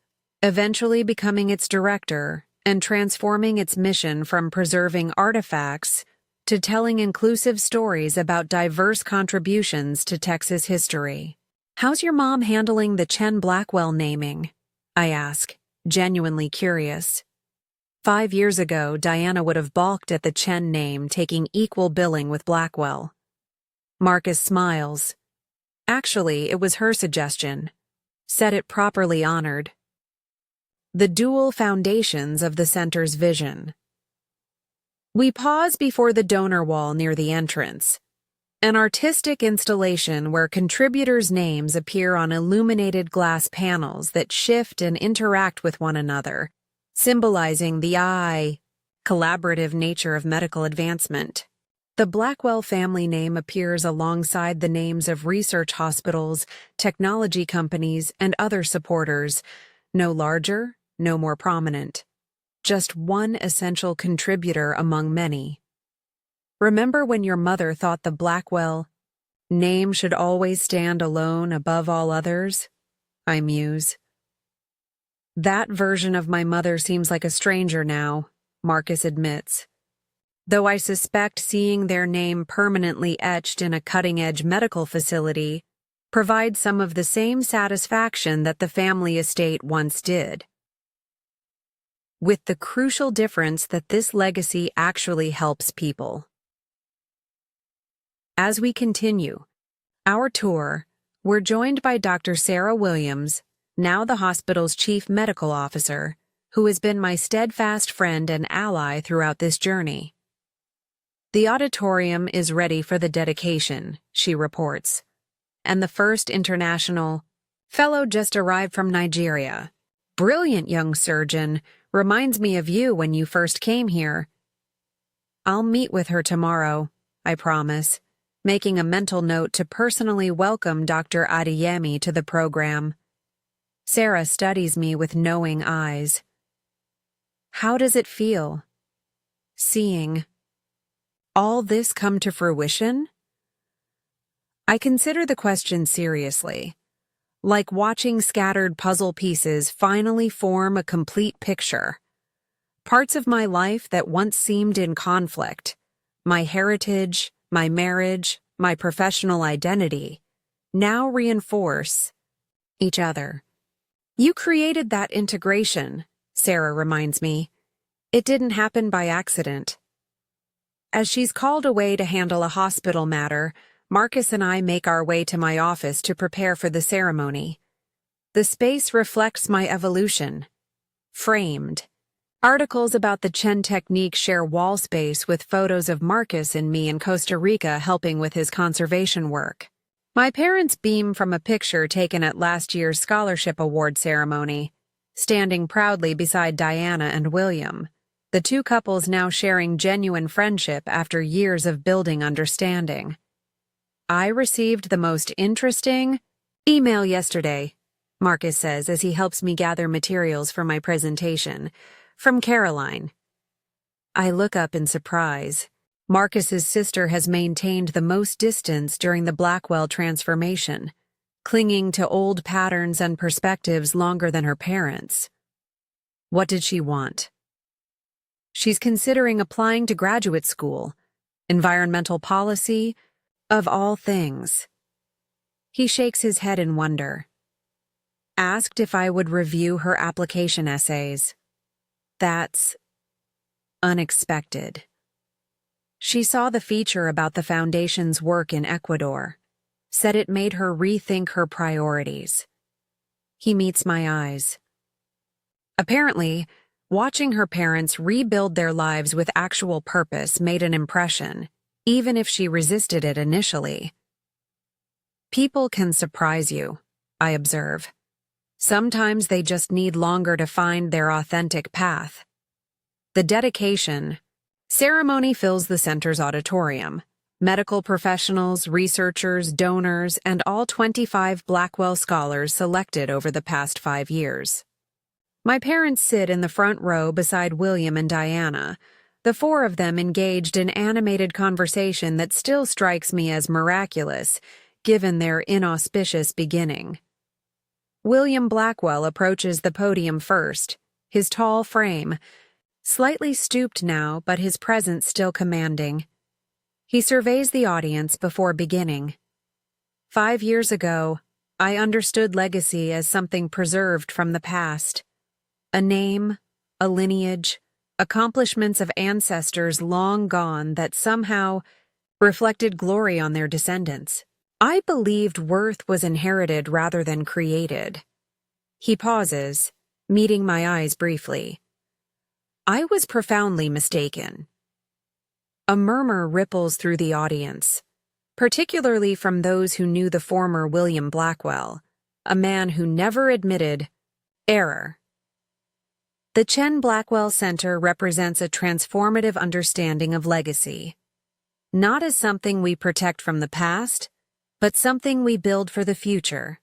eventually becoming its director and transforming its mission from preserving artifacts to telling inclusive stories about diverse contributions to Texas history. "How's your mom handling the Chen Blackwell naming?" I ask, genuinely curious. 5 years ago, Diana would have balked at the Chen name taking equal billing with Blackwell. Marcus smiles. Actually, it was her suggestion. Said it properly honored the dual foundations of the center's vision. We pause before the donor wall near the entrance, an artistic installation where contributors' names appear on illuminated glass panels that shift and interact with one another, symbolizing the collaborative nature of medical advancement. The Blackwell family name appears alongside the names of research hospitals, technology companies, and other supporters, no larger, no more prominent. Just one essential contributor among many. Remember when your mother thought the Blackwell name should always stand alone above all others? I muse. That version of my mother seems like a stranger now, Marcus admits. Though I suspect seeing their name permanently etched in a cutting-edge medical facility provides some of the same satisfaction that the family estate once did. With the crucial difference that this legacy actually helps people. As we continue our tour, we're joined by Dr. Sarah Williams, now the hospital's chief medical officer, who has been my steadfast friend and ally throughout this journey. The auditorium is ready for the dedication, she reports, and the first international fellow just arrived from Nigeria. Brilliant young surgeon, reminds me of you when you first came here. I'll meet with her tomorrow, I promise, making a mental note to personally welcome Dr. Adeyemi to the program. Sarah studies me with knowing eyes. How does it feel? Seeing all this come to fruition? I consider the question seriously, like watching scattered puzzle pieces finally form a complete picture. Parts of my life that once seemed in conflict, my heritage, my marriage, my professional identity, now reinforce each other. You created that integration, Sarah reminds me. It didn't happen by accident. As she's called away to handle a hospital matter, Marcus and I make our way to my office to prepare for the ceremony. The space reflects my evolution. Framed. Articles about the Chen technique share wall space with photos of Marcus and me in Costa Rica helping with his conservation work. My parents beam from a picture taken at last year's scholarship award ceremony, standing proudly beside Diana and William, the two couples now sharing genuine friendship after years of building understanding. I received the most interesting email yesterday, Marcus says as he helps me gather materials for my presentation, from Caroline. I look up in surprise. Marcus's sister has maintained the most distance during the Blackwell transformation, clinging to old patterns and perspectives longer than her parents. What did she want? She's considering applying to graduate school, environmental policy, of all things. He shakes his head in wonder. Asked if I would review her application essays. That's unexpected. She saw the feature about the foundation's work in Ecuador, said it made her rethink her priorities. He meets my eyes. Apparently, watching her parents rebuild their lives with actual purpose made an impression, even if she resisted it initially. People can surprise you, I observe. Sometimes they just need longer to find their authentic path. The dedication ceremony fills the center's auditorium. Medical professionals, researchers, donors, and all 25 Blackwell scholars selected over the past 5 years. My parents sit in the front row beside William and Diana, The four of them engaged in animated conversation that still strikes me as miraculous, given their inauspicious beginning. William Blackwell approaches the podium first, his tall frame, slightly stooped now but his presence still commanding. He surveys the audience before beginning. 5 years ago, I understood legacy as something preserved from the past. A name, a lineage, accomplishments of ancestors long gone that somehow reflected glory on their descendants. I believed worth was inherited rather than created. He pauses, meeting my eyes briefly. I was profoundly mistaken. A murmur ripples through the audience, particularly from those who knew the former William Blackwell, a man who never admitted error. The Chen Blackwell Center represents a transformative understanding of legacy, not as something we protect from the past, but something we build for the future.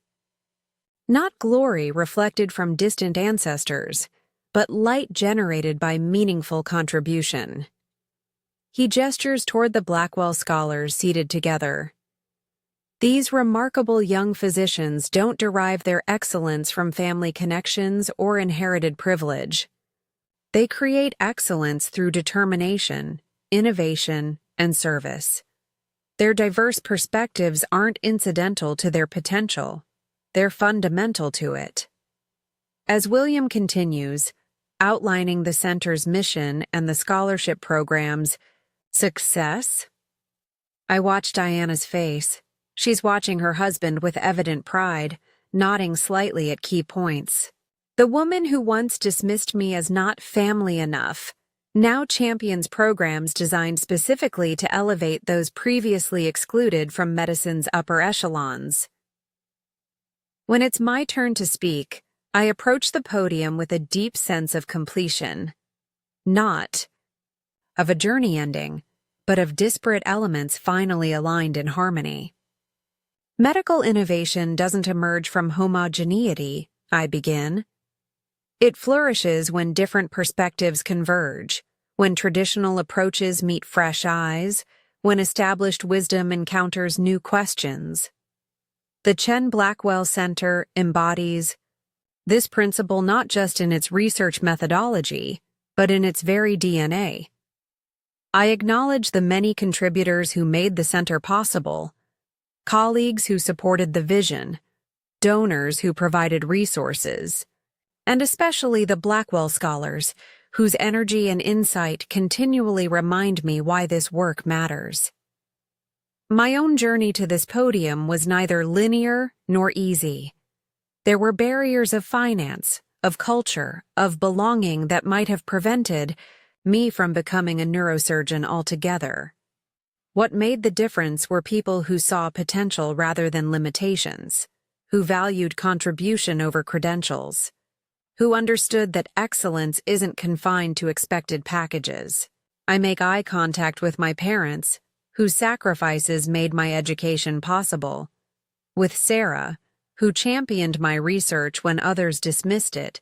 Not glory reflected from distant ancestors, but light generated by meaningful contribution. He gestures toward the Blackwell scholars seated together. These remarkable young physicians don't derive their excellence from family connections or inherited privilege. They create excellence through determination, innovation, and service. Their diverse perspectives aren't incidental to their potential. They're fundamental to it. As William continues, outlining the center's mission and the scholarship program's success, I watch Diana's face. She's watching her husband with evident pride, nodding slightly at key points. The woman who once dismissed me as not family enough now champions programs designed specifically to elevate those previously excluded from medicine's upper echelons. When it's my turn to speak, I approach the podium with a deep sense of completion. Not of a journey ending, but of disparate elements finally aligned in harmony. Medical innovation doesn't emerge from homogeneity, I begin. It flourishes when different perspectives converge, when traditional approaches meet fresh eyes, when established wisdom encounters new questions. The Chen Blackwell Center embodies this principle not just in its research methodology, but in its very DNA. I acknowledge the many contributors who made the center possible, colleagues who supported the vision, donors who provided resources, and especially the Blackwell scholars, whose energy and insight continually remind me why this work matters. My own journey to this podium was neither linear nor easy. There were barriers of finance, of culture, of belonging that might have prevented me from becoming a neurosurgeon altogether. What made the difference were people who saw potential rather than limitations, who valued contribution over credentials, who understood that excellence isn't confined to expected packages. I make eye contact with my parents, whose sacrifices made my education possible, with Sarah, who championed my research when others dismissed it,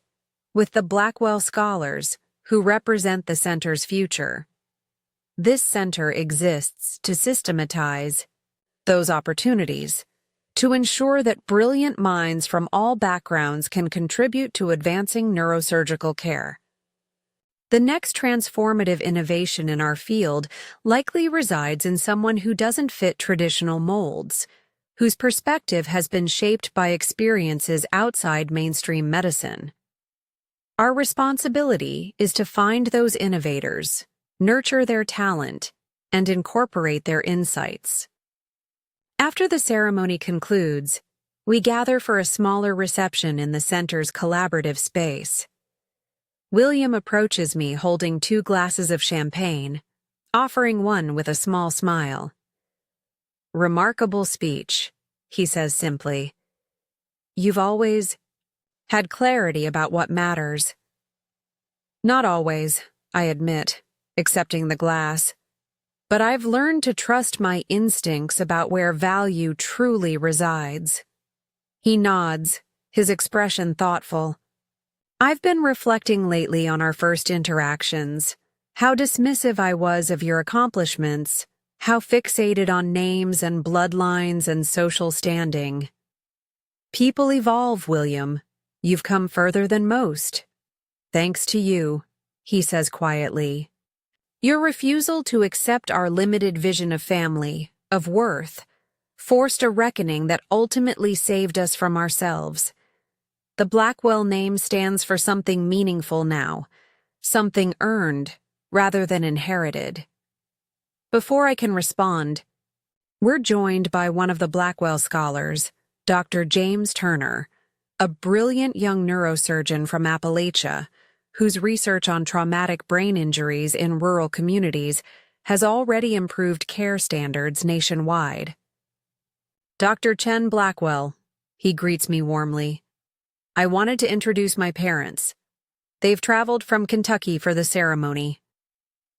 with the Blackwell scholars, who represent the center's future. This center exists to systematize those opportunities, to ensure that brilliant minds from all backgrounds can contribute to advancing neurosurgical care. The next transformative innovation in our field likely resides in someone who doesn't fit traditional molds, whose perspective has been shaped by experiences outside mainstream medicine. Our responsibility is to find those innovators, nurture their talent, and incorporate their insights. After the ceremony concludes, we gather for a smaller reception in the center's collaborative space. William approaches me holding 2 glasses of champagne, offering one with a small smile. "Remarkable speech," he says simply. "You've always had clarity about what matters." "Not always," I admit, accepting the glass. "But I've learned to trust my instincts about where value truly resides." He nods, his expression thoughtful. "I've been reflecting lately on our first interactions, How dismissive I was of your accomplishments, how fixated on names and bloodlines and social standing. People evolve, William. You've come further than most. Thanks to you, he says quietly. Your refusal to accept our limited vision of family, of worth, forced a reckoning that ultimately saved us from ourselves. The Blackwell name stands for something meaningful now, something earned rather than inherited. Before I can respond, we're joined by one of the Blackwell scholars, Dr. James Turner, a brilliant young neurosurgeon from Appalachia, whose research on traumatic brain injuries in rural communities has already improved care standards nationwide. Dr. Chen Blackwell, he greets me warmly. I wanted to introduce my parents. They've traveled from Kentucky for the ceremony.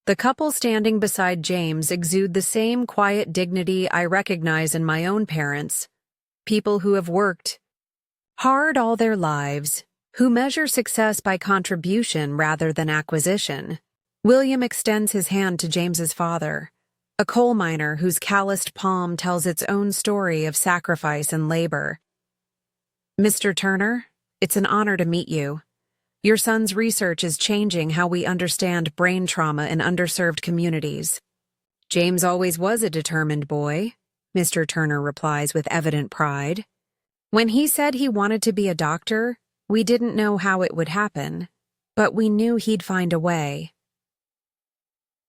The couple standing beside James exude the same quiet dignity I recognize in my own parents, people who have worked hard all their lives, who measure success by contribution rather than acquisition. William extends his hand to James's father, a coal miner whose calloused palm tells its own story of sacrifice and labor. Mr. Turner, it's an honor to meet you. Your son's research is changing how we understand brain trauma in underserved communities. James always was a determined boy, Mr. Turner replies with evident pride. When he said he wanted to be a doctor, we didn't know how it would happen, but we knew he'd find a way.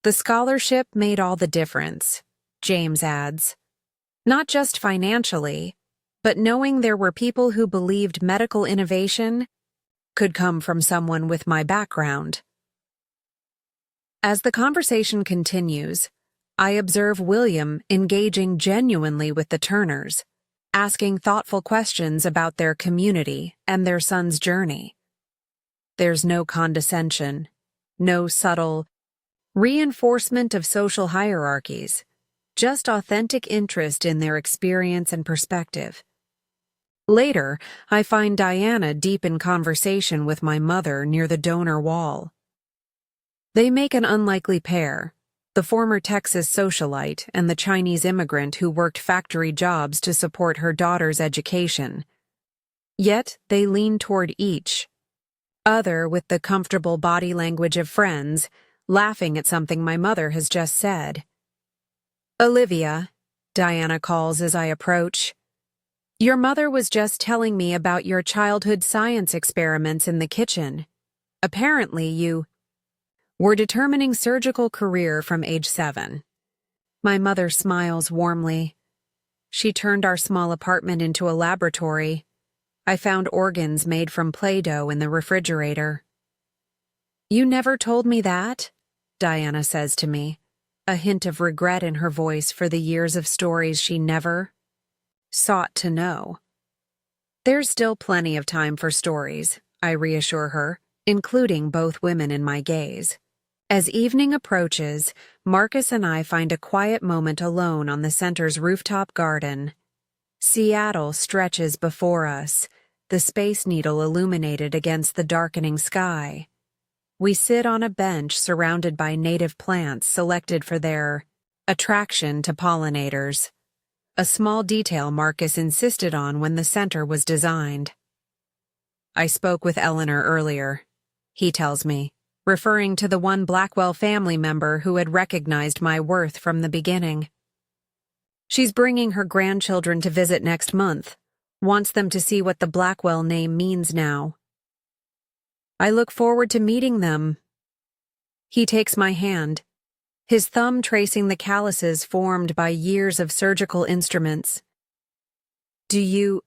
The scholarship made all the difference, James adds. Not just financially, but knowing there were people who believed medical innovation could come from someone with my background. As the conversation continues, I observe William engaging genuinely with the Turners, asking thoughtful questions about their community and their son's journey. There's no condescension, no subtle reinforcement of social hierarchies, just authentic interest in their experience and perspective. Later, I find Diana deep in conversation with my mother near the donor wall. They make an unlikely pair, the former Texas socialite and the Chinese immigrant who worked factory jobs to support her daughter's education. Yet they lean toward each other with the comfortable body language of friends, laughing at something my mother has just said. Olivia, Diana calls as I approach. Your mother was just telling me about your childhood science experiments in the kitchen. Apparently you were determining surgical career from age 7. My mother smiles warmly. She turned our small apartment into a laboratory. I found organs made from Play-Doh in the refrigerator. You never told me that, Diana says to me, a hint of regret in her voice for the years of stories she never sought to know. There's still plenty of time for stories, I reassure her, including both women in my gaze. As evening approaches, Marcus and I find a quiet moment alone on the center's rooftop garden. Seattle stretches before us, the Space Needle illuminated against the darkening sky. We sit on a bench surrounded by native plants selected for their attraction to pollinators, a small detail Marcus insisted on when the center was designed. I spoke with Eleanor earlier, he tells me, referring to the one Blackwell family member who had recognized my worth from the beginning. She's bringing her grandchildren to visit next month, wants them to see what the Blackwell name means now. I look forward to meeting them. He takes my hand, his thumb tracing the calluses formed by years of surgical instruments. Do you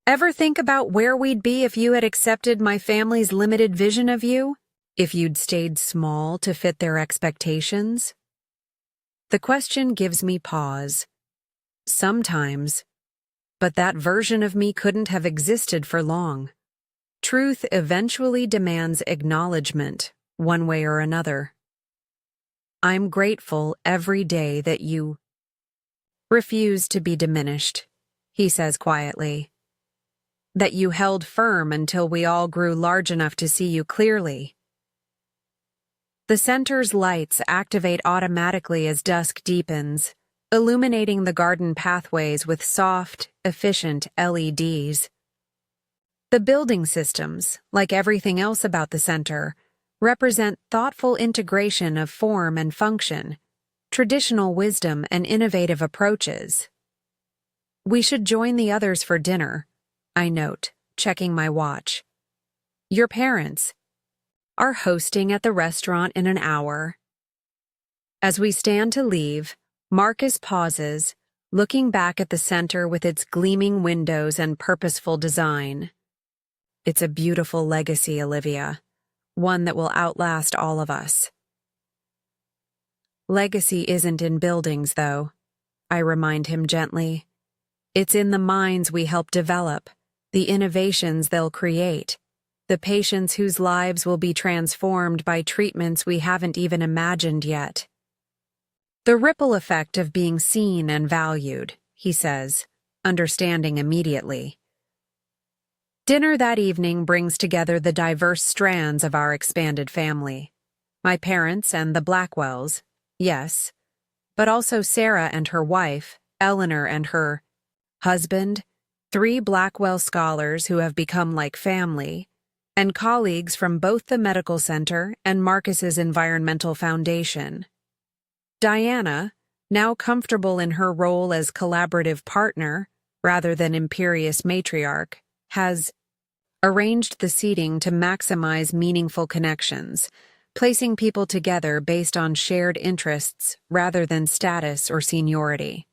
ever think about where we'd be if you had accepted my family's limited vision of you? If you'd stayed small to fit their expectations? The question gives me pause. Sometimes. But that version of me couldn't have existed for long. Truth eventually demands acknowledgement, one way or another. I'm grateful every day that you refuse to be diminished, he says quietly. That you held firm until we all grew large enough to see you clearly. The center's lights activate automatically as dusk deepens, illuminating the garden pathways with soft, efficient LEDs. The building systems, like everything else about the center, represent thoughtful integration of form and function, traditional wisdom and innovative approaches. We should join the others for dinner, I note, checking my watch. Your parents are hosting at the restaurant in an hour. As we stand to leave, Marcus pauses, looking back at the center with its gleaming windows and purposeful design. It's a beautiful legacy, Olivia, one that will outlast all of us. Legacy isn't in buildings, though, I remind him gently. It's in the minds we help develop, the innovations they'll create, the patients whose lives will be transformed by treatments we haven't even imagined yet. The ripple effect of being seen and valued, he says, understanding immediately. Dinner that evening brings together the diverse strands of our expanded family. My parents and the Blackwells, yes, but also Sarah and her wife, Eleanor and her husband, 3 Blackwell scholars who have become like family, and colleagues from both the medical center and Marcus's environmental foundation. Diana, now comfortable in her role as collaborative partner rather than imperious matriarch, has arranged the seating to maximize meaningful connections, placing people together based on shared interests rather than status or seniority.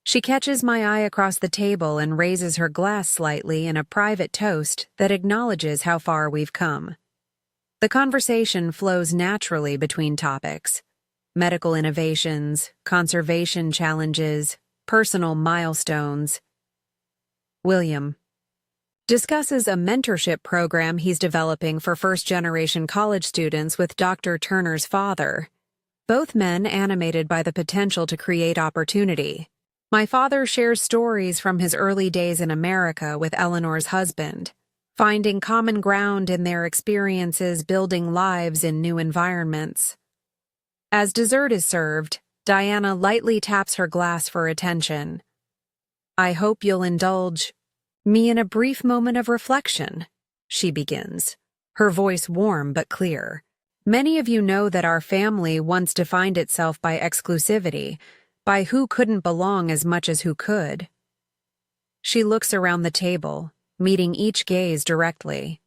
She catches my eye across the table and raises her glass slightly in a private toast that acknowledges how far we've come. The conversation flows naturally between topics: medical innovations, conservation challenges, personal milestones. William discusses a mentorship program he's developing for first-generation college students with Dr. Turner's father, both men animated by the potential to create opportunity. My father shares stories from his early days in America with Eleanor's husband, finding common ground in their experiences building lives in new environments. As dessert is served, Diana lightly taps her glass for attention. I hope you'll indulge me in a brief moment of reflection, she begins, her voice warm but clear. Many of you know that our family once defined itself by exclusivity, by who couldn't belong as much as who could. She looks around the table, meeting each gaze directly.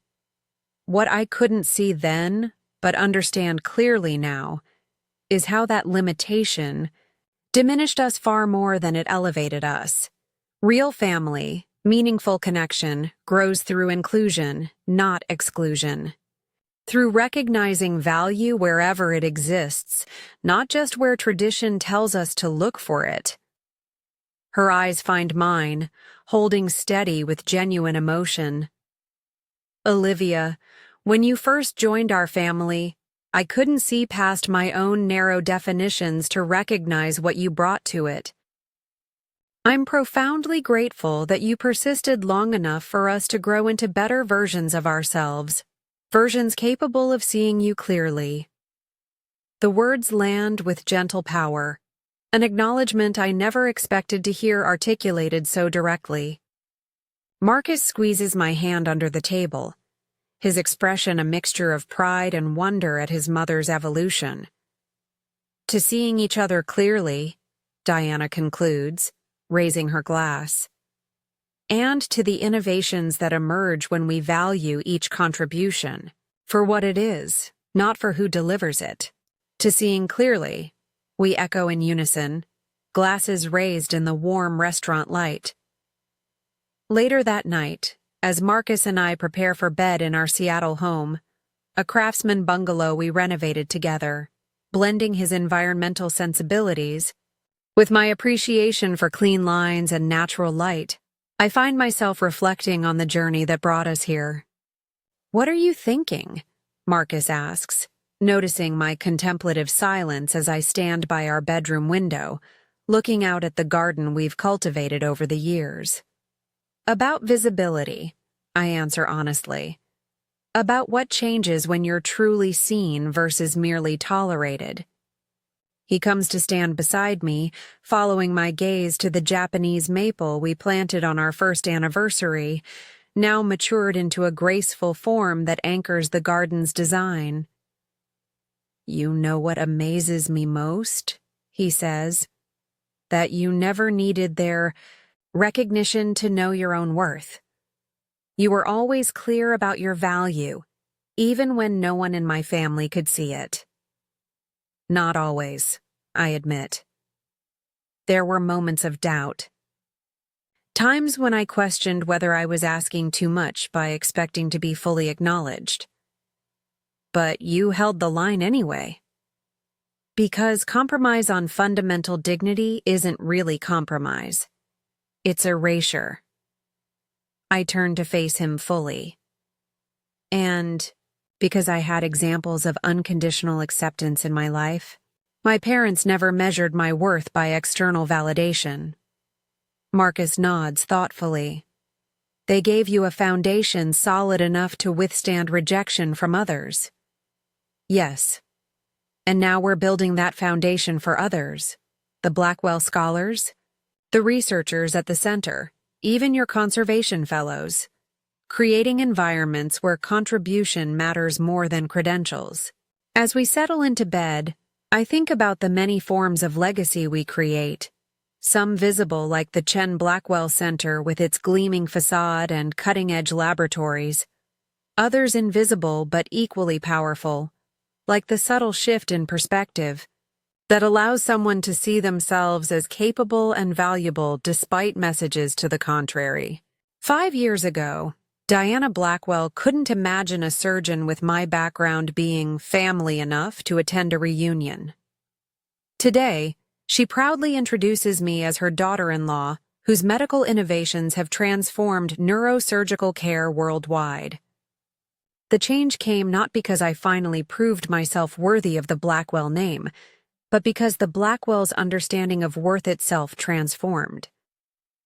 What I couldn't see then, but understand clearly now, is how that limitation diminished us far more than it elevated us. Real family, meaningful connection, grows through inclusion, not exclusion. Through recognizing value wherever it exists, not just where tradition tells us to look for it. Her eyes find mine, holding steady with genuine emotion. Olivia, when you first joined our family, I couldn't see past my own narrow definitions to recognize what you brought to it. I'm profoundly grateful that you persisted long enough for us to grow into better versions of ourselves. Versions capable of seeing you clearly. The words land with gentle power, an acknowledgement I never expected to hear articulated so directly. Marcus squeezes my hand under the table, his expression a mixture of pride and wonder at his mother's evolution. To seeing each other clearly, Diana concludes, raising her glass. And to the innovations that emerge when we value each contribution for what it is, not for who delivers it. To seeing clearly, we echo in unison, glasses raised in the warm restaurant light. Later that night, as Marcus and I prepare for bed in our Seattle home, a craftsman bungalow we renovated together, blending his environmental sensibilities with my appreciation for clean lines and natural light, I find myself reflecting on the journey that brought us here. What are you thinking? Marcus asks, noticing my contemplative silence as I stand by our bedroom window, looking out at the garden we've cultivated over the years. About visibility, I answer honestly. about what changes when you're truly seen versus merely tolerated. He comes to stand beside me, following my gaze to the Japanese maple we planted on our first anniversary, now matured into a graceful form that anchors the garden's design. "You know what amazes me most?" he says. "That you never needed their recognition to know your own worth. You were always clear about your value, even when no one in my family could see it." Not always, I admit. There were moments of doubt. Times when I questioned whether I was asking too much by expecting to be fully acknowledged. But you held the line anyway. Because compromise on fundamental dignity isn't really compromise. It's erasure. I turned to face him fully. And because I had examples of unconditional acceptance in my life, my parents never measured my worth by external validation. Marcus nods thoughtfully. They gave you a foundation solid enough to withstand rejection from others. Yes. And now we're building that foundation for others. The Blackwell scholars, the researchers at the center, even your conservation fellows. Creating environments where contribution matters more than credentials. As we settle into bed, I think about the many forms of legacy we create. Some visible like the Chen Blackwell Center with its gleaming facade and cutting-edge laboratories. Others invisible but equally powerful, like the subtle shift in perspective that allows someone to see themselves as capable and valuable despite messages to the contrary. 5 years ago, Diana Blackwell couldn't imagine a surgeon with my background being family enough to attend a reunion. Today, she proudly introduces me as her daughter-in-law, whose medical innovations have transformed neurosurgical care worldwide. The change came not because I finally proved myself worthy of the Blackwell name, but because the Blackwell's understanding of worth itself transformed.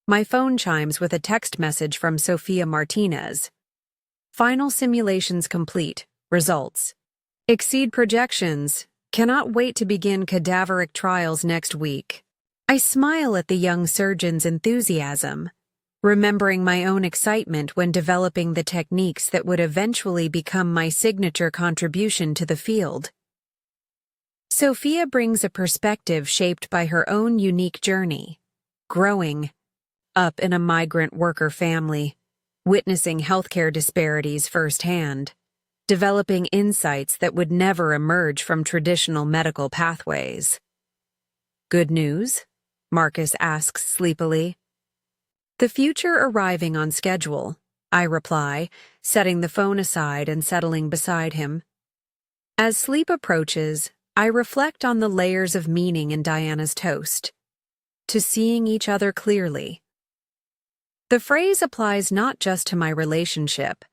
My phone chimes with a text message from Sophia Martinez. "Final simulations complete. Results. Exceed projections. Cannot wait to begin cadaveric trials next week." I smile at the young surgeon's enthusiasm, remembering my own excitement when developing the techniques that would eventually become my signature contribution to the field. Sophia brings a perspective shaped by her own unique journey, growing up in a migrant worker family, witnessing healthcare disparities firsthand, developing insights that would never emerge from traditional medical pathways. "Good news?" Marcus asks sleepily. "The future arriving on schedule," I reply, setting the phone aside and settling beside him. As sleep approaches, I reflect on the layers of meaning in Diana's toast. To seeing each other clearly. The phrase applies not just to my relationship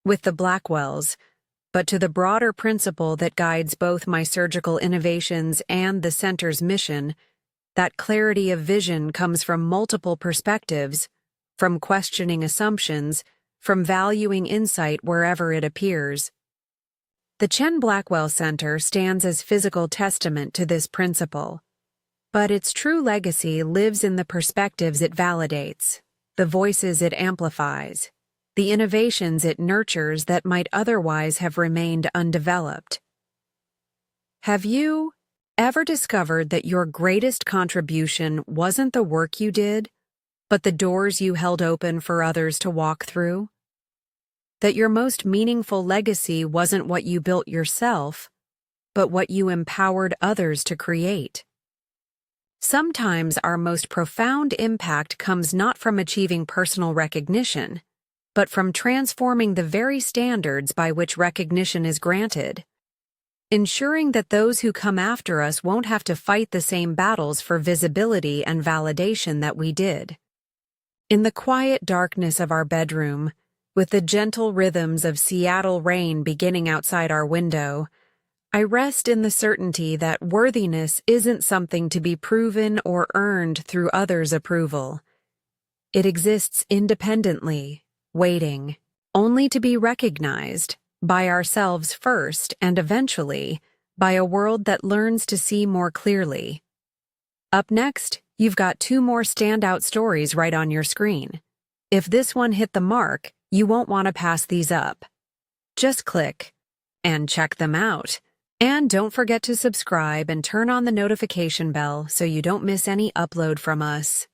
with the Blackwells, but to the broader principle that guides both my surgical innovations and the center's mission. That clarity of vision comes from multiple perspectives, from questioning assumptions, from valuing insight wherever it appears. The Chen Blackwell Center stands as physical testament to this principle, but its true legacy lives in the perspectives it validates, the voices it amplifies, the innovations it nurtures that might otherwise have remained undeveloped. Have you ever discovered that your greatest contribution wasn't the work you did, but the doors you held open for others to walk through? That your most meaningful legacy wasn't what you built yourself, but what you empowered others to create? Sometimes our most profound impact comes not from achieving personal recognition, but from transforming the very standards by which recognition is granted, ensuring that those who come after us won't have to fight the same battles for visibility and validation that we did. In the quiet darkness of our bedroom, with the gentle rhythms of Seattle rain beginning outside our window, I rest in the certainty that worthiness isn't something to be proven or earned through others' approval. It exists independently, waiting, only to be recognized, by ourselves first, and eventually, by a world that learns to see more clearly. Up next, you've got two more standout stories right on your screen. If this one hit the mark, you won't want to pass these up. Just click and check them out. And don't forget to subscribe and turn on the notification bell so you don't miss any upload from us.